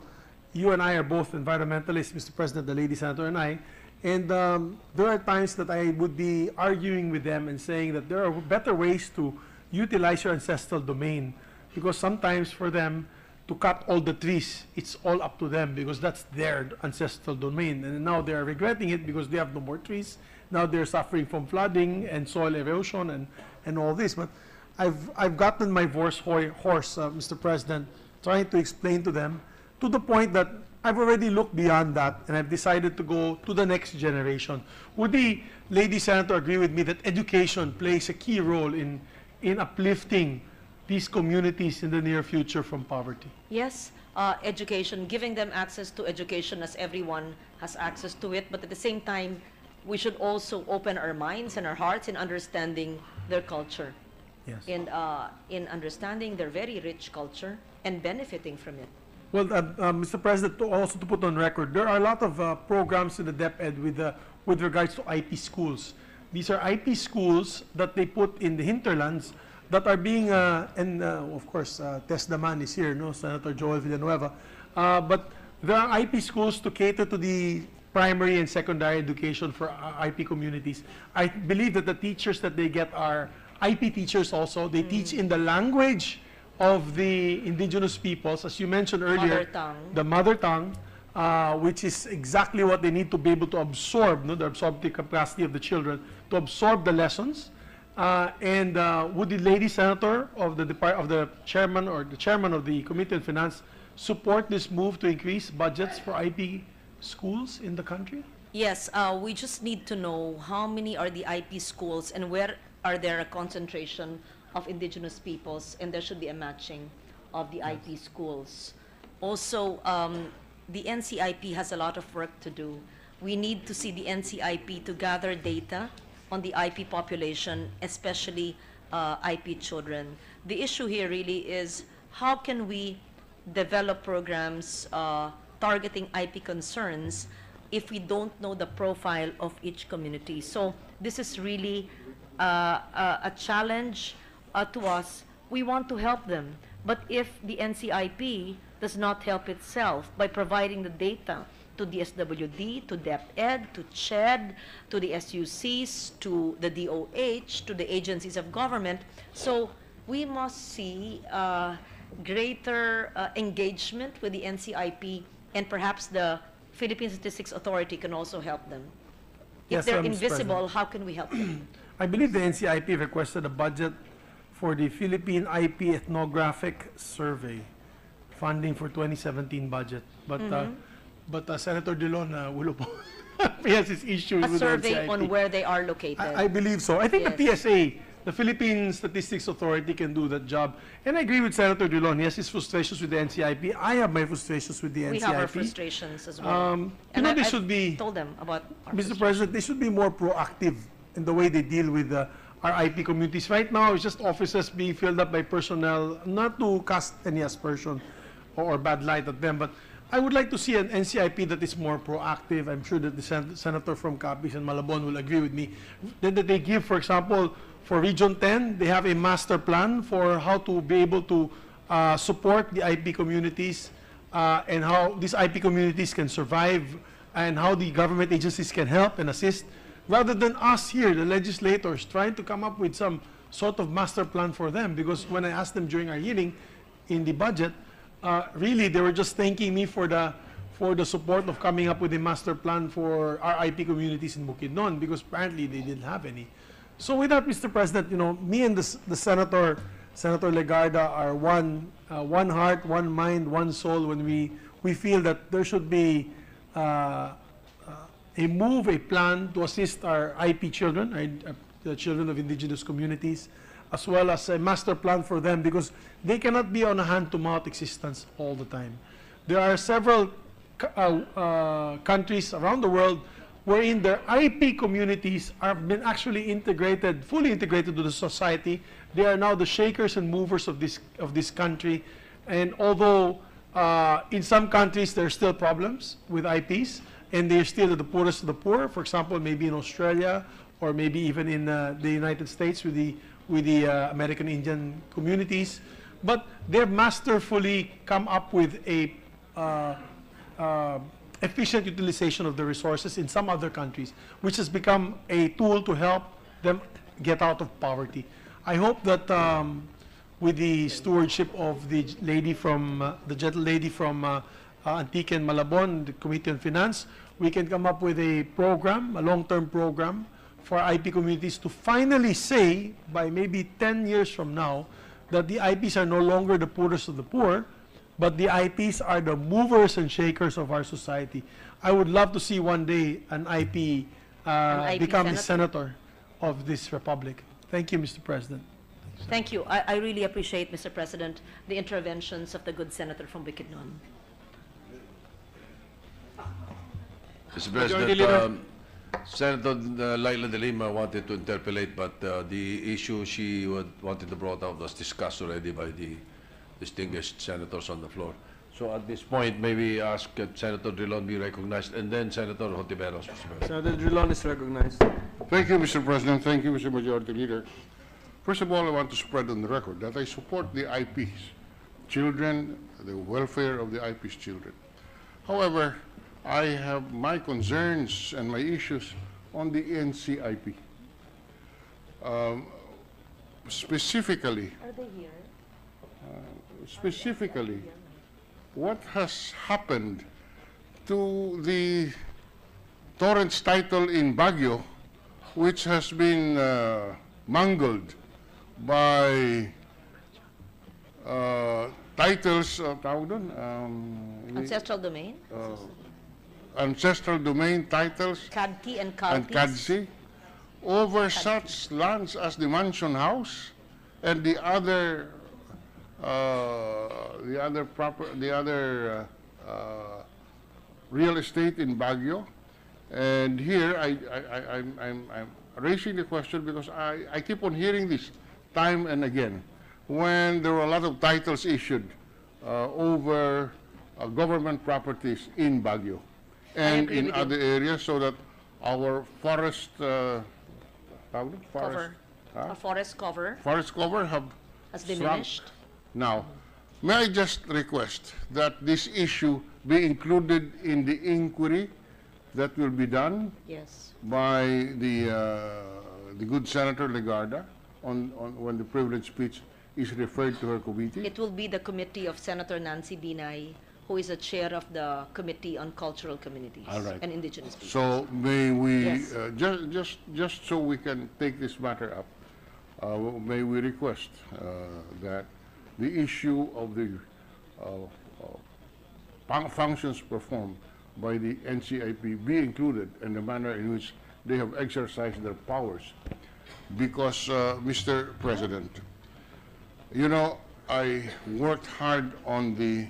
Speaker 6: you and I are both environmentalists, Mr. President, the lady senator and I, and there are times that I would be arguing with them and saying that there are better ways to utilize your ancestral domain, because sometimes for them to cut all the trees, it's all up to them because that's their ancestral domain, and now they're regretting it because they have no more trees. Now they're suffering from flooding and soil erosion and all this. But I've gotten my horse, Mr. President, trying to explain to them, to the point that I've already looked beyond that and I've decided to go to the next generation. Would the lady senator agree with me that education plays a key role in uplifting these communities in the near future from poverty?
Speaker 5: Yes, education, giving them access to education as everyone has access to it, but at the same time, we should also open our minds and our hearts in understanding their culture.
Speaker 6: Yes.
Speaker 5: And in understanding their very rich culture and benefiting from it.
Speaker 6: Well, Mr. President, also to put on record, there are a lot of programs in the DepEd with regards to IP schools. These are IP schools that they put in the hinterlands that are being, of course, Tess Daman is here, no? Senator Joel Villanueva. But there are IP schools to cater to the primary and secondary education for IP communities. I believe that the teachers that they get are IP teachers also. They teach in the language of the indigenous peoples, as you mentioned earlier,
Speaker 5: Mother tongue.
Speaker 6: the mother tongue, which is exactly what they need to be able to absorb, no, the absorptive capacity of the children, to absorb the lessons. And would the lady senator of the chairman or the chairman of the Committee on Finance support this move to increase budgets for IP schools in the country?
Speaker 5: Yes, we just need to know how many are the IP schools and where are there a concentration of indigenous peoples, and there should be a matching of the IP schools. Also, the NCIP has a lot of work to do. We need to see the NCIP to gather data on the IP population, especially IP children. The issue here really is how can we develop programs targeting IP concerns if we don't know the profile of each community. So this is really a challenge to us. We want to help them, but if the NCIP does not help itself by providing the data to the SWD, to DepEd, to CHED, to the SUCs, to the DOH, to the agencies of government. So we must see greater engagement with the NCIP, and perhaps the Philippine Statistics Authority can also help them. If
Speaker 6: Yes,
Speaker 5: they're
Speaker 6: Mr.
Speaker 5: invisible, how can we help them?
Speaker 6: I believe the NCIP requested a budget for the Philippine IP Ethnographic Survey, funding for 2017 budget. But Senator Dillon he has his issues
Speaker 5: A
Speaker 6: with
Speaker 5: survey
Speaker 6: the NCIP.
Speaker 5: on where they are located.
Speaker 6: I believe so. I think the
Speaker 5: Yes.
Speaker 6: PSA, the Philippine Statistics Authority, can do that job. And I agree with Senator Dillon. He has his frustrations with the NCIP. I have my frustrations with the NCIP.
Speaker 5: We have our frustrations as well.
Speaker 6: You know, they
Speaker 5: I've
Speaker 6: should be,
Speaker 5: told them about our
Speaker 6: Mr. President, they should be more proactive in the way they deal with our IP communities. Right now, it's just offices being filled up by personnel, not to cast any aspersion or bad light at them, but I would like to see an NCIP that is more proactive. I'm sure that the senator from Capiz and Malabon will agree with me. That they give, for example, for Region 10, they have a master plan for how to be able to support the IP communities and how these IP communities can survive and how the government agencies can help and assist, rather than us here, the legislators, trying to come up with some sort of master plan for them. Because when I asked them during our hearing in the budget, really, they were just thanking me for the support of coming up with a master plan for our IP communities in Bukidnon, because apparently they didn't have any. So with that, Mr. President, you know, me and the Senator Legarda are one heart, one mind, one soul when we feel that there should be a plan to assist our IP children, the children of indigenous communities, as well as a master plan for them, because they cannot be on a hand-to-mouth existence all the time. There are several countries around the world wherein their IP communities have been actually integrated, fully integrated to the society. They are now the shakers and movers of this country. And although in some countries there are still problems with IPs, and they're still the poorest of the poor, for example, maybe in Australia, or maybe even in the United States with the American Indian communities, but they've masterfully come up with a efficient utilization of the resources in some other countries, which has become a tool to help them get out of poverty. I hope that with the stewardship of the lady from the gentle lady from Antique and Malabon, the Committee on Finance, we can come up with a program, a long-term program for IP communities to finally say, by maybe 10 years from now, that the IPs are no longer the poorest of the poor, but the IPs are the movers and shakers of our society. I would love to see one day an IP become a senator of this republic. Thank you, Mr. President.
Speaker 5: Thank you. I really appreciate, Mr. President, the interventions of the good senator from Bukidnon.
Speaker 4: Mr. President, Senator Laila de Lima wanted to interpolate, but the issue she wanted to brought out was discussed already by the distinguished senators on the floor. So at this point, maybe ask Senator Drilon be recognized, and then Senator Hontiveros, Mr. President.
Speaker 1: Senator Drilon is recognized.
Speaker 7: Thank you, Mr. President. Thank you, Mr. Majority Leader. First of all, I want to spread on the record that I support the IPs, children, the welfare of the IPs children. However, I have my concerns and my issues on the NCIP. Specifically,
Speaker 5: Are they here?
Speaker 7: specifically, what has happened to the Torrents title in Baguio, which has been mangled by titles, tawag doon,
Speaker 5: Ancestral domain?
Speaker 7: ancestral domain titles
Speaker 5: CADTI and
Speaker 7: and
Speaker 5: CALTIs?
Speaker 7: CADSI over such lands as the Mansion House and the other real estate in Baguio. And here I'm raising the question because I keep on hearing this time and again when there were a lot of titles issued over government properties in Baguio and
Speaker 5: agree
Speaker 7: in
Speaker 5: with you.
Speaker 7: other areas, so that our forest
Speaker 5: Cover. A forest cover
Speaker 7: forest cover have
Speaker 5: has
Speaker 7: shrunk.
Speaker 5: diminished.
Speaker 7: Now, may I just request that this issue be included in the inquiry that will be done
Speaker 5: Yes.
Speaker 7: by the good Senator Legarda on when the privilege speech is referred to her committee?
Speaker 5: It will be the committee of Senator Nancy Binay, who is the chair of the Committee on Cultural Communities
Speaker 7: All right.
Speaker 5: and Indigenous Peoples.
Speaker 7: So may we,
Speaker 5: Yes.
Speaker 7: just so we can take this matter up, may we request that the issue of the functions performed by the NCIP be included in the manner in which they have exercised their powers. Because, Mr. President, you know, I worked hard on the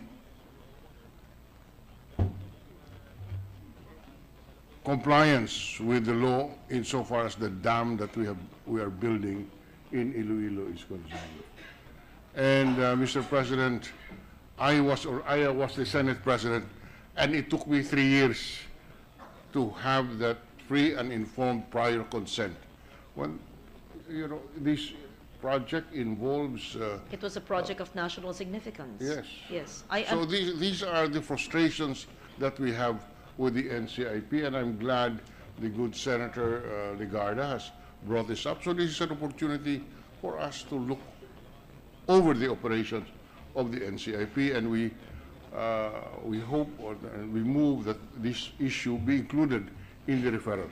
Speaker 7: compliance with the law insofar as the dam that we are building in Iloilo is concerned. And Mr. President, I was the Senate President, and it took me 3 years to have that free and informed prior consent. When you know this project involves.
Speaker 5: It was a project of national significance.
Speaker 7: Yes.
Speaker 5: Yes.
Speaker 7: So these are the frustrations that we have with the NCIP, and I'm glad the good Senator Legarda has brought this up. So this is an opportunity for us to look over the operations of the NCIP, and we hope and we move that this issue be included in the referral.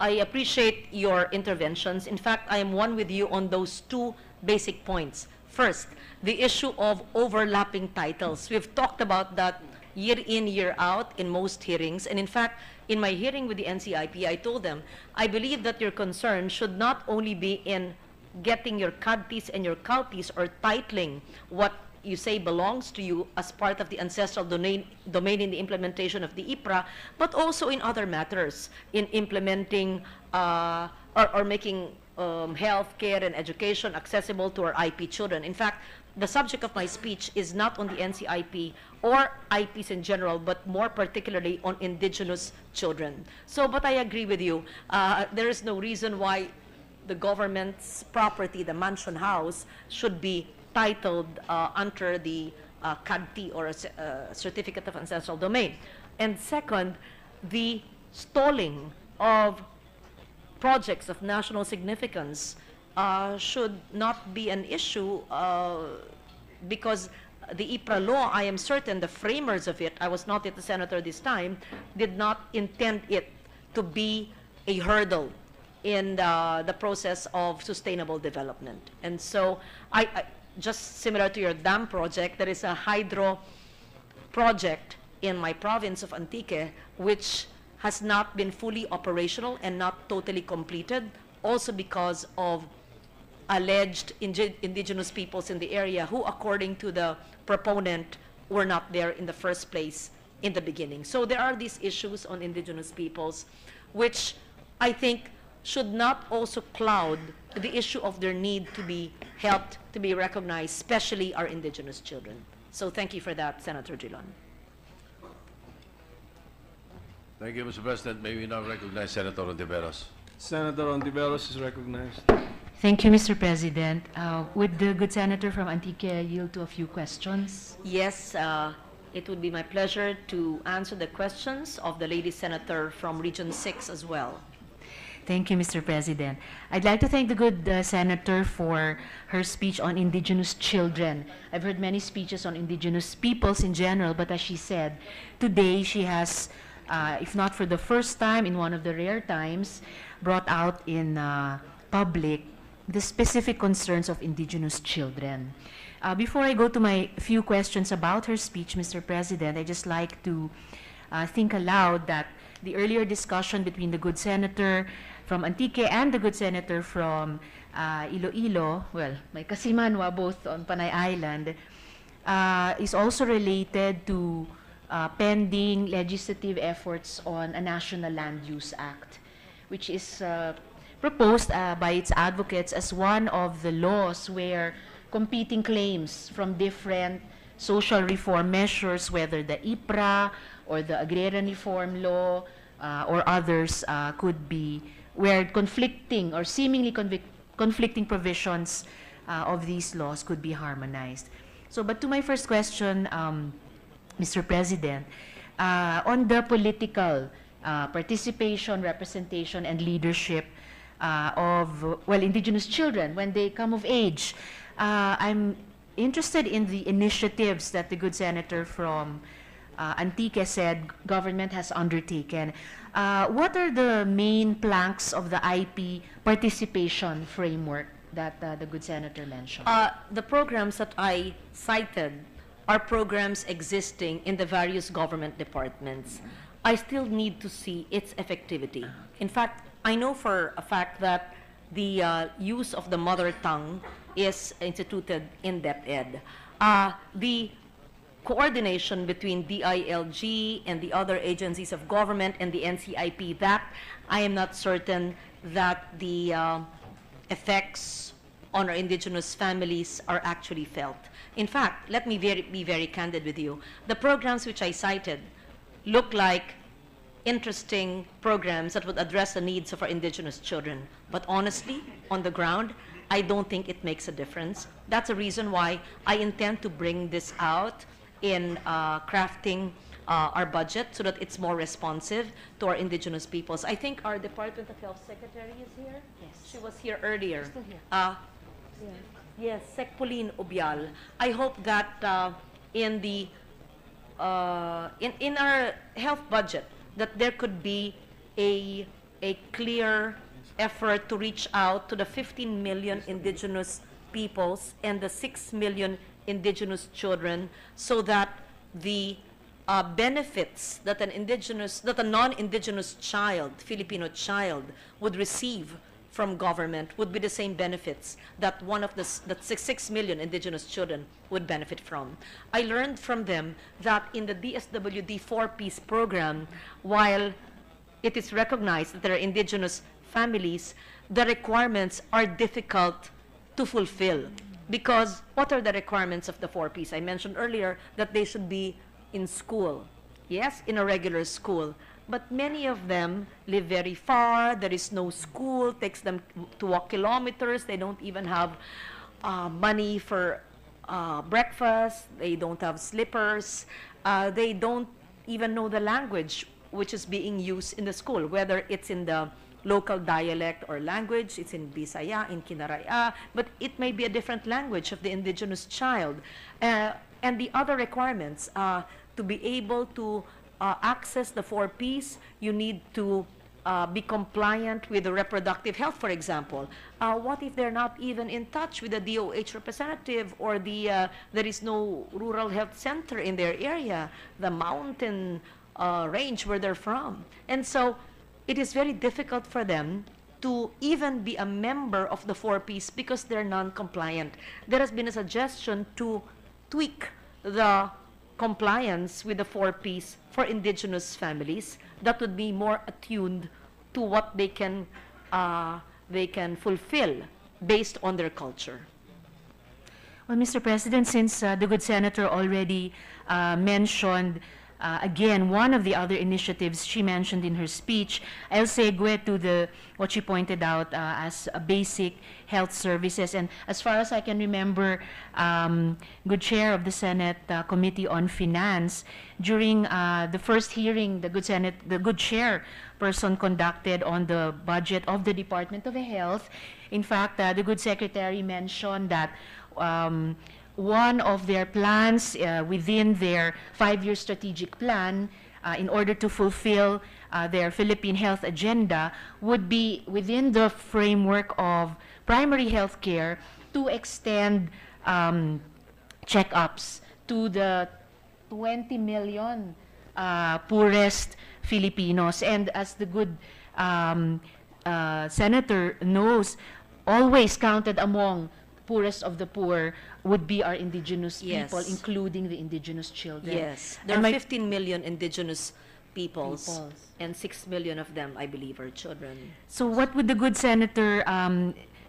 Speaker 5: I appreciate your interventions. In fact, I am one with you on those two basic points. First, the issue of overlapping titles. We've talked about that year in, year out in most hearings. And in fact, in my hearing with the NCIP, I told them, I believe that your concern should not only be in getting your kadtis and your kautis or titling what you say belongs to you as part of the ancestral domain in the implementation of the IPRA, but also in other matters, in implementing or making health care and education accessible to our IP children. In fact, the subject of my speech is not on the NCIP or IPs in general, but more particularly on indigenous children. So, but I agree with you. There is no reason why the government's property, the mansion house, should be titled under the CADT or a Certificate of Ancestral Domain. And second, the stalling of projects of national significance should not be an issue because the IPRA law, I am certain the framers of it, I was not yet a senator this time, did not intend it to be a hurdle in the process of sustainable development. And so I just similar to your dam project, there is a hydro project in my province of Antique which has not been fully operational and not totally completed, also because of alleged indigenous peoples in the area who, according to the proponent, were not there in the first place in the beginning. So there are these issues on indigenous peoples which I think should not also cloud the issue of their need to be helped, to be recognized, especially our indigenous children. So thank you for that, Senator Drilon.
Speaker 4: Thank you, Mr. President. May we now recognize Senator Ontiveros.
Speaker 1: Senator Ontiveros is recognized.
Speaker 8: Thank you, Mr. President. Would the good senator from Antique yield to a few questions?
Speaker 5: Yes, it would be my pleasure to answer the questions of the lady senator from Region 6 as well.
Speaker 8: Thank you, Mr. President. I'd like to thank the good senator for her speech on indigenous children. I've heard many speeches on indigenous peoples in general, but as she said, today she has, if not for the first time, in one of the rare times, brought out in public the specific concerns of indigenous children. Before I go to my few questions about her speech, Mr. President, I'd just like to think aloud that the earlier discussion between the good senator from Antique and the good senator from Iloilo, well, may Kasimanwa, both on Panay Island, is also related to pending legislative efforts on a National Land Use Act, which is proposed by its advocates as one of the laws where competing claims from different social reform measures, whether the IPRA or the Agrarian Reform Law or others, could be, where conflicting or seemingly conflicting provisions of these laws could be harmonized. So, but to my first question, Mr. President, on the political participation, representation, and leadership of, well, indigenous children when they come of age, I'm interested in the initiatives that the good senator from Antique said government has undertaken. What are the main planks of the IP participation framework that the good senator mentioned?
Speaker 5: The programs that I cited are programs existing in the various government departments. I still need to see its effectivity. In fact, I know for a fact that the use of the mother tongue is instituted in DepEd. The coordination between DILG and the other agencies of government and the NCIP, that I am not certain that the effects on our indigenous families are actually felt. In fact, let me be very candid with you. The programs which I cited look like interesting programs that would address the needs of our indigenous children. But honestly, on the ground, I don't think it makes a difference. That's a reason why I intend to bring this out in crafting our budget so that it's more responsive to our indigenous peoples. I think our Department of Health Secretary is here.
Speaker 8: Yes.
Speaker 5: She was here earlier.
Speaker 8: Still here.
Speaker 5: Yes, Sec Pauline Ubial. I hope that in the in our health budget that there could be a clear effort to reach out to the 15 million indigenous peoples and the 6 million indigenous children, so that the benefits that a non-indigenous child, Filipino child, would receive from government would be the same benefits that that 6 million indigenous children would benefit from. I learned from them that in the DSWD 4-piece program, while it is recognized that there are indigenous families, the requirements are difficult to fulfill. Because what are the requirements of the 4-piece? I mentioned earlier that they should be in school. Yes, in a regular school. But many of them live very far. There is no school. Takes them to walk kilometers. They don't even have money for breakfast. They don't have slippers. They don't even know the language which is being used in the school, whether it's in the local dialect or language, it's in Bisaya, in Kinaraya, but it may be a different language of the indigenous child. And the other requirements, to be able to access the 4Ps, you need to be compliant with the reproductive health, for example. What if they're not even in touch with the DOH representative, or there is no rural health center in their area, the mountain range where they're from? And so it is very difficult for them to even be a member of the 4Ps because they're non-compliant. There has been a suggestion to tweak the compliance with the 4Ps for indigenous families that would be more attuned to what they can fulfill based on their culture.
Speaker 8: Well, Mr. President, since the good senator already mentioned again, one of the other initiatives she mentioned in her speech, I'll segue to what she pointed out as basic health services. And as far as I can remember, good chair of the Senate Committee on Finance, during the first hearing the good chairperson conducted on the budget of the Department of Health, in fact, the good secretary mentioned that one of their plans within their 5-year strategic plan in order to fulfill their Philippine health agenda would be within the framework of primary health care to extend checkups to the 20 million poorest Filipinos. And as the good senator knows, always counted among poorest of the poor would be our indigenous people,
Speaker 5: Yes.
Speaker 8: including the indigenous children.
Speaker 5: Yes, there
Speaker 8: And
Speaker 5: are
Speaker 8: my-
Speaker 5: 15 million indigenous peoples,
Speaker 8: Peoples.
Speaker 5: and 6 million of them, I believe, are children.
Speaker 8: So what would the good senator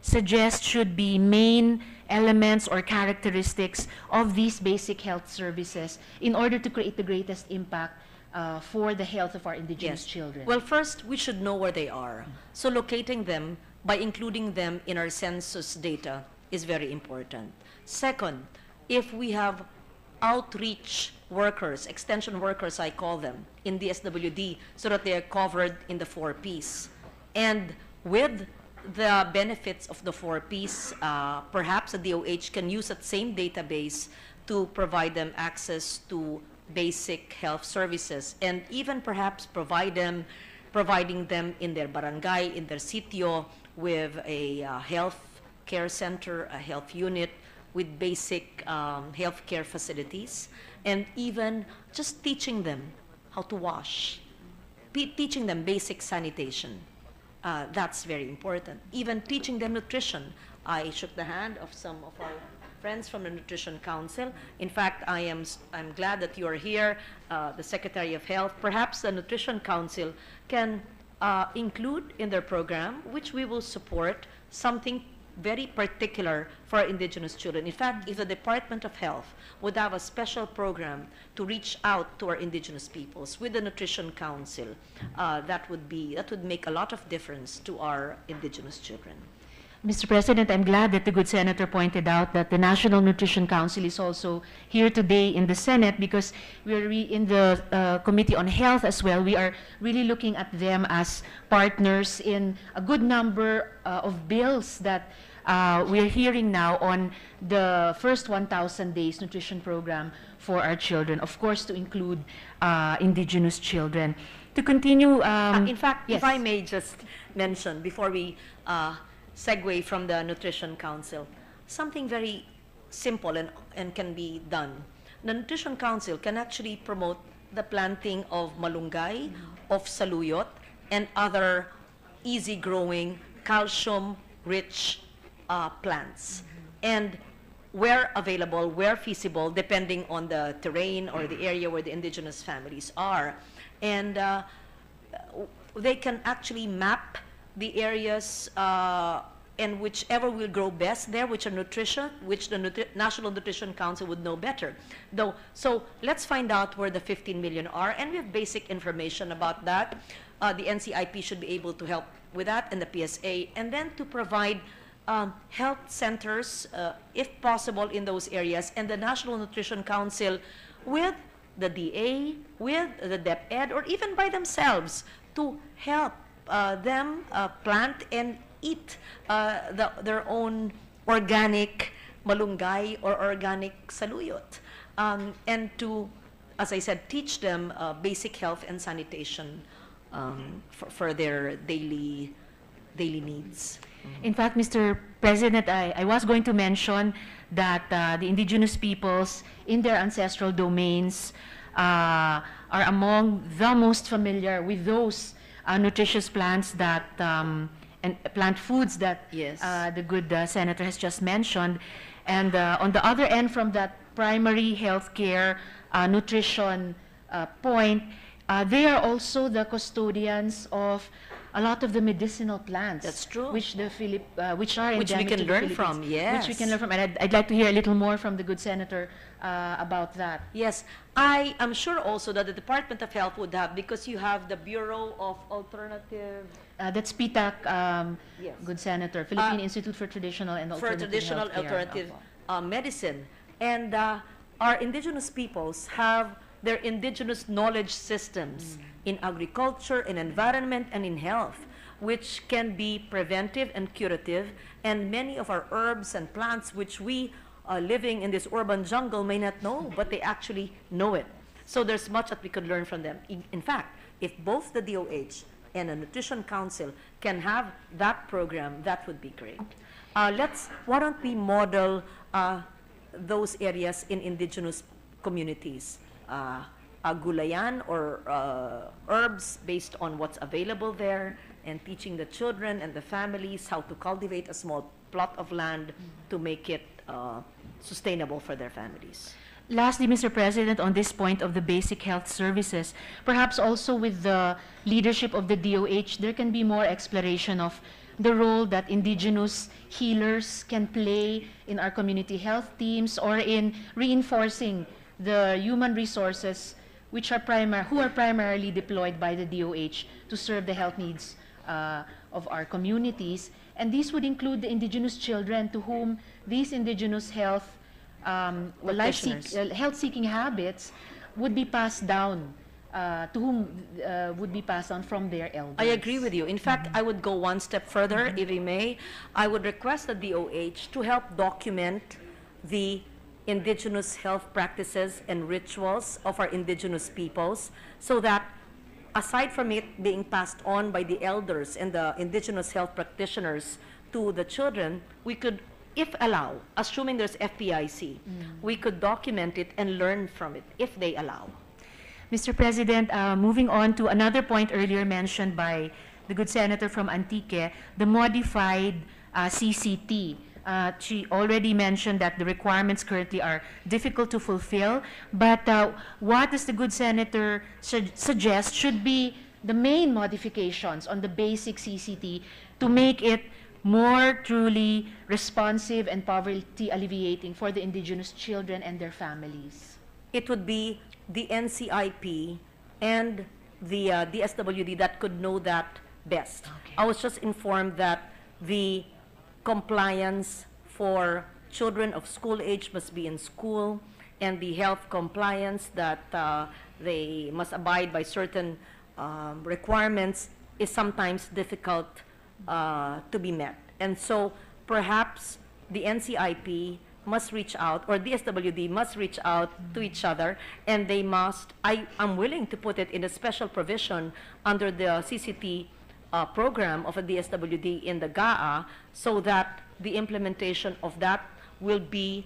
Speaker 8: suggest should be main elements or characteristics of these basic health services in order to create the greatest impact for the health of our indigenous children?
Speaker 5: Well, first, we should know where they are. So locating them by including them in our census data is very important. Second, if we have outreach workers, extension workers, I call them, in the SWD, so that they are covered in the 4Ps. And with the benefits of the 4Ps, perhaps the DOH can use that same database to provide them access to basic health services, and even perhaps providing them in their barangay, in their sitio, with a health care center, a health unit, with basic health care facilities, and even just teaching them how to wash, teaching them basic sanitation. That's very important. Even teaching them nutrition. I shook the hand of some of our friends from the Nutrition Council. In fact, I'm glad that you are here, the Secretary of Health. Perhaps the Nutrition Council can include in their program, which we will support, something very particular for our indigenous children. In fact, if the Department of Health would have a special program to reach out to our indigenous peoples with the Nutrition Council, that would make a lot of difference to our indigenous children.
Speaker 8: Mr. President, I'm glad that the good senator pointed out that the National Nutrition Council is also here today in the Senate, because we're in the Committee on Health as well. We are really looking at them as partners in a good number of bills that we're hearing now on the first 1,000 days nutrition program for our children, of course to include indigenous children. To continue,
Speaker 5: In fact,
Speaker 8: yes.
Speaker 5: if I may just mention, before we segue from the Nutrition Council, something very simple and can be done. The Nutrition Council can actually promote the planting of malunggay, of saluyot, and other easy-growing, calcium-rich plants. And where available, where feasible, depending on the terrain or the area where the indigenous families are. And they can actually map the areas and whichever will grow best there, which the National Nutrition Council would know better. So let's find out where the 15 million are, and we have basic information about that. The NCIP should be able to help with that, and the PSA, and then to provide health centers, if possible, in those areas, and the National Nutrition Council with the DA, with the DepEd, or even by themselves to help them plant and eat their own organic malunggay or organic saluyot, and to, as I said, teach them basic health and sanitation for their daily needs.
Speaker 8: In fact, Mr. President, I was going to mention that the indigenous peoples in their ancestral domains are among the most familiar with those nutritious plants that and plant foods that
Speaker 5: Yes.
Speaker 8: the good senator has just mentioned. And on the other end, from that primary healthcare nutrition point, they are also the custodians of a lot of the medicinal plants.
Speaker 5: That's true.
Speaker 8: Which which are
Speaker 5: Which we
Speaker 8: endemic
Speaker 5: can
Speaker 8: to the
Speaker 5: learn
Speaker 8: Philippines.
Speaker 5: from,
Speaker 8: Which we
Speaker 5: yes.
Speaker 8: can learn from, and I'd like to hear a little more from the good senator about that.
Speaker 5: Yes, I am sure also that the Department of Health would have, because you have the Bureau of Alternative
Speaker 8: That's PTAC,
Speaker 5: Yes.
Speaker 8: good senator, Philippine Institute for Traditional and
Speaker 5: for
Speaker 8: Alternative
Speaker 5: traditional
Speaker 8: Healthcare.
Speaker 5: alternative
Speaker 8: Opo.
Speaker 5: medicine. And our indigenous peoples have their indigenous knowledge systems in agriculture, in environment, and in health, which can be preventive and curative. And many of our herbs and plants, which we living in this urban jungle may not know, but they actually know it. So there's much that we could learn from them. In fact, if both the DOH and the Nutrition Council can have that program, that would be great. Why don't we model those areas in indigenous communities? Gulayan or herbs based on what's available there, and teaching the children and the families how to cultivate a small plot of land to make it sustainable for their families.
Speaker 8: Lastly, Mr. President, on this point of the basic health services, perhaps also with the leadership of the DOH, there can be more exploration of the role that indigenous healers can play in our community health teams or in reinforcing the human resources which are who are primarily deployed by the DOH to serve the health needs of our communities. And these would include the indigenous children to whom these indigenous health health-seeking habits would be passed down, would be passed on from their elders.
Speaker 5: I agree with you. In fact, I would go one step further, if I may. I would request the DOH to help document the indigenous health practices and rituals of our indigenous peoples so that aside from it being passed on by the elders and the indigenous health practitioners to the children, we could, if allowed, assuming there's FPIC, we could document it and learn from it if they allow.
Speaker 8: Mr. President, moving on to another point earlier mentioned by the good senator from Antique, the modified CCT. She already mentioned that the requirements currently are difficult to fulfill, but what does the good senator suggest should be the main modifications on the basic CCT to make it more truly responsive and poverty alleviating for the indigenous children and their families?
Speaker 5: It would be the NCIP and the DSWD that could know that best.
Speaker 8: Okay.
Speaker 5: I was just informed that the compliance for children of school age must be in school, and the health compliance that they must abide by certain requirements is sometimes difficult to be met. And so perhaps the NCIP must reach out, or DSWD must reach out to each other, and they must, I'm willing to put it in a special provision under the CCT program of a DSWD in the GAA, so that the implementation of that will be,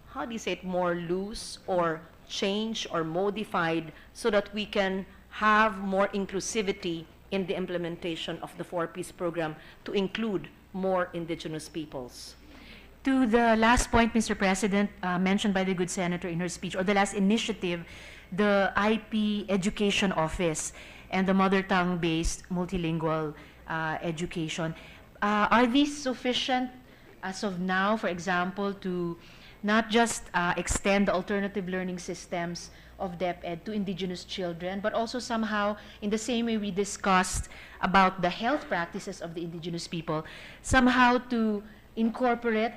Speaker 5: how do you say it, more loose or changed or modified so that we can have more inclusivity in the implementation of the 4-piece program to include more indigenous peoples.
Speaker 8: To the last point, Mr. President, mentioned by the good senator in her speech, or the last initiative, the IP Education Office and the mother tongue-based multilingual education. Are these sufficient as of now, for example, to not just extend the alternative learning systems of DepEd to indigenous children, but also somehow, in the same way we discussed about the health practices of the indigenous people, somehow to incorporate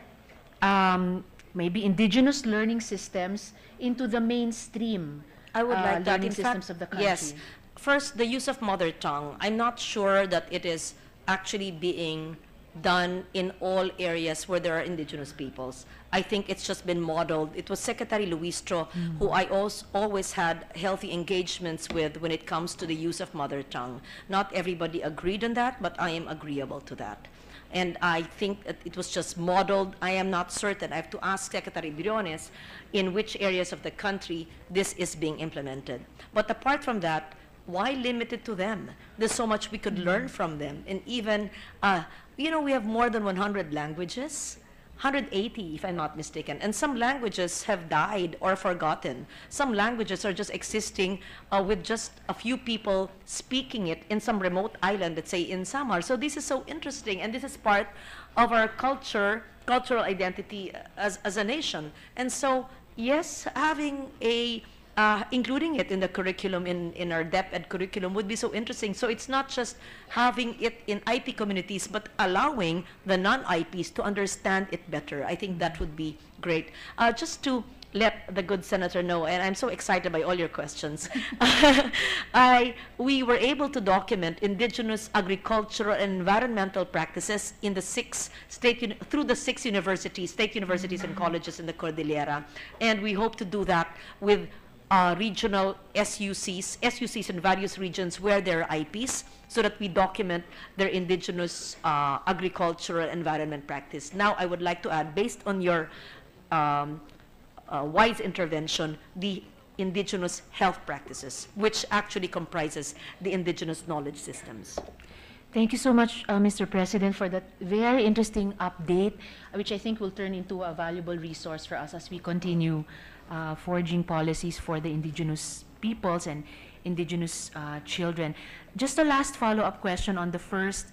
Speaker 8: maybe indigenous learning systems into the mainstream
Speaker 5: I would like that.
Speaker 8: learning
Speaker 5: In
Speaker 8: systems
Speaker 5: fact,
Speaker 8: of the country?
Speaker 5: yes. First, the use of mother tongue. I'm not sure that it is actually being done in all areas where there are indigenous peoples. I think it's just been modeled. It was Secretary Luistro who I always had healthy engagements with when it comes to the use of mother tongue. Not everybody agreed on that, but I am agreeable to that. And I think that it was just modeled. I am not certain. I have to ask Secretary Briones in which areas of the country this is being implemented. But apart from that, why limit it to them? There's so much we could learn from them. And even, you know, we have more than 100 languages, 180 if I'm not mistaken. And some languages have died or forgotten. Some languages are just existing with just a few people speaking it in some remote island, let's say in Samar. So this is so interesting, and this is part of our culture, cultural identity as a nation. And so, yes, having a including it in the curriculum, in our DepEd curriculum would be so interesting. So it's not just having it in IP communities, but allowing the non-IPs to understand it better. I think that would be great. Just to let the good senator know, and I'm so excited by all your questions, we were able to document indigenous agricultural and environmental practices in the through the 6 universities, state universities and colleges in the Cordillera. And we hope to do that with regional SUCs in various regions where there are IPs, so that we document their indigenous agricultural environment practice. Now, I would like to add, based on your wise intervention, the indigenous health practices, which actually comprises the indigenous knowledge systems.
Speaker 8: Thank you so much, Mr. President, for that very interesting update, which I think will turn into a valuable resource for us as we continue forging policies for the indigenous peoples and indigenous children. Just a last follow-up question on the first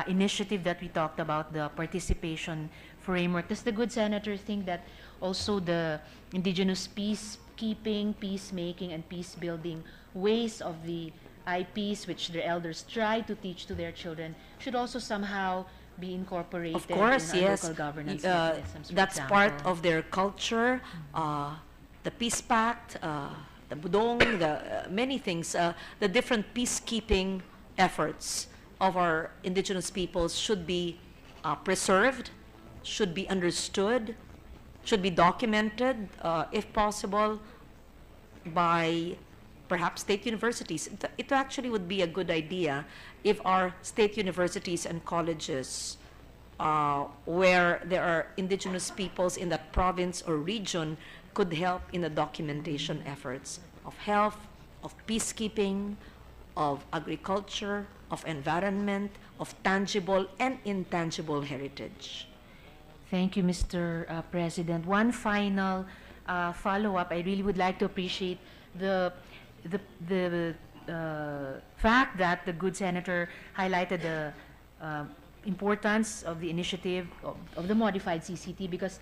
Speaker 8: initiative that we talked about, the participation framework. Does the good senator think that also the indigenous peacekeeping, peacemaking, and peace-building ways of the IPs, which their elders try to teach to their children, should also somehow be incorporated
Speaker 5: Of course,
Speaker 8: in our
Speaker 5: yes.
Speaker 8: local governance mechanisms, for
Speaker 5: That's part
Speaker 8: example?
Speaker 5: of their culture, the Peace Pact, the Budong, many things. The different peacekeeping efforts of our indigenous peoples should be preserved, should be understood, should be documented, if possible, by perhaps state universities. It actually would be a good idea if our state universities and colleges where there are indigenous peoples in that province or region could help in the documentation efforts of health, of peacekeeping, of agriculture, of environment, of tangible and intangible heritage.
Speaker 8: Thank you, Mr. President. One final follow-up. I really would like to appreciate the fact that the good senator highlighted the importance of the initiative of the modified CCT, because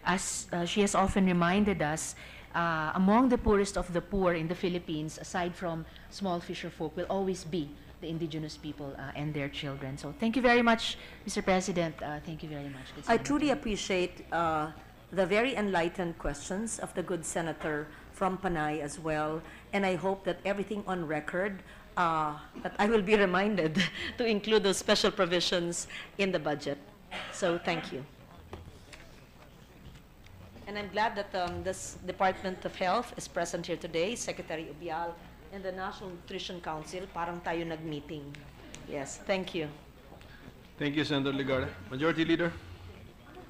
Speaker 8: as she has often reminded us, among the poorest of the poor in the Philippines, aside from small fisher folk, will always be the indigenous people and their children. So thank you very much, Mr. President. Thank you very much. Good
Speaker 5: I
Speaker 8: Senator.
Speaker 5: truly appreciate the very enlightened questions of the good senator from Panay as well, and I hope that everything on record, that I will be reminded to include those special provisions in the budget. So thank you. And I'm glad that this Department of Health is present here today, Secretary Ubial, and the National Nutrition Council. Parang tayo nag-meeting. Yes, thank you.
Speaker 1: Thank you, Senator Legarda. Majority Leader.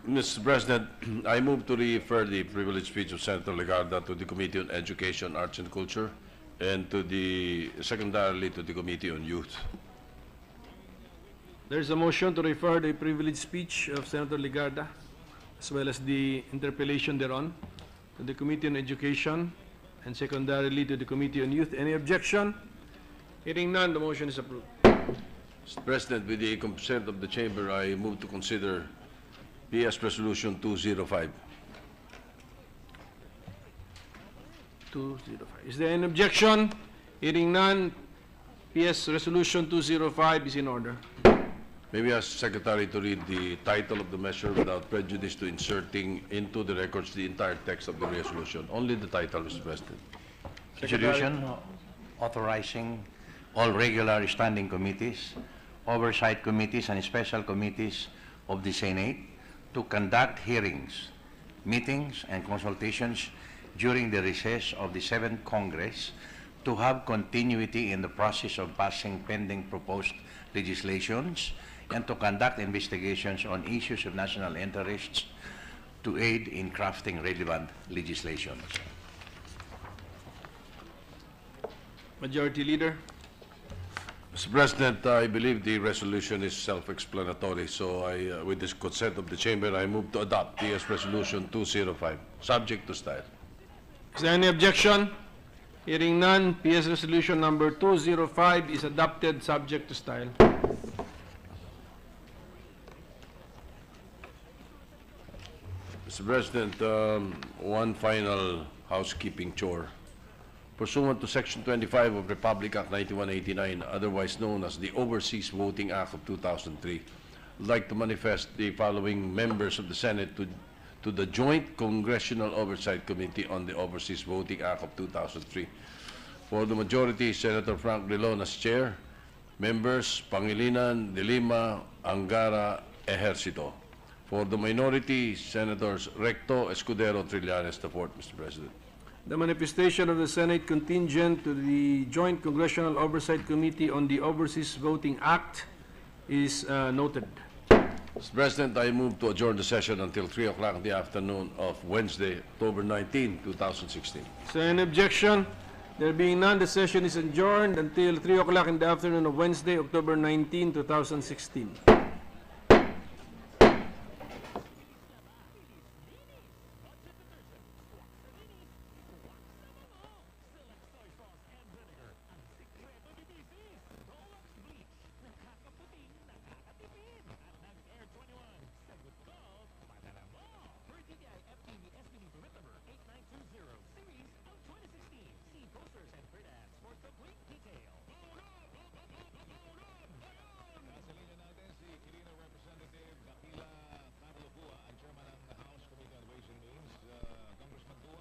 Speaker 4: Mr. President, I move to refer the privileged speech of Senator Legarda to the Committee on Education, Arts and Culture, and secondarily to the Committee on Youth.
Speaker 1: There is a motion to refer the privileged speech of Senator Legarda, as well as the interpellation thereon, to the Committee on Education, and secondarily to the Committee on Youth. Any objection? Hearing none, the motion is approved.
Speaker 4: Mr. President, with the consent of the Chamber, I move to consider PS Resolution 205.
Speaker 1: 205. Is there any objection? Hearing none, PS Resolution 205 is in order.
Speaker 4: May we ask Secretary to read the title of the measure without prejudice to inserting into the records the entire text of the resolution? Only the title, Mr. President.
Speaker 3: Resolution authorizing all regular standing committees, oversight committees, and special committees of the Senate to conduct hearings, meetings, and consultations during the recess of the 7th Congress to have continuity in the process of passing pending proposed legislations and to conduct investigations on issues of national interests to aid in crafting relevant legislation.
Speaker 1: Majority Leader.
Speaker 4: Mr. President, I believe the resolution is self-explanatory, so with this consent of the Chamber, I move to adopt PS Resolution 205, subject to style.
Speaker 1: Is there any objection? Hearing none, PS Resolution number 205 is adopted subject to style.
Speaker 4: Mr. President, one final housekeeping chore. Pursuant to Section 25 of Republic Act 9189, otherwise known as the Overseas Voting Act of 2003, I'd like to manifest the following members of the Senate to the Joint Congressional Oversight Committee on the Overseas Voting Act of 2003. For the majority, Senator Frank Drilon as chair. Members, Pangilinan, De Lima, Angara, Ejercito. For the minority, Senators Recto, Escudero, Trillanes IV, Mr. President.
Speaker 1: The manifestation of the Senate contingent to the Joint Congressional Oversight Committee on the Overseas Voting Act is noted.
Speaker 4: Mr. President, I move to adjourn the session until 3 o'clock in the afternoon of Wednesday, October 19, 2016.
Speaker 1: Is there any objection? There being none, the session is adjourned until 3 o'clock in the afternoon of Wednesday, October 19, 2016.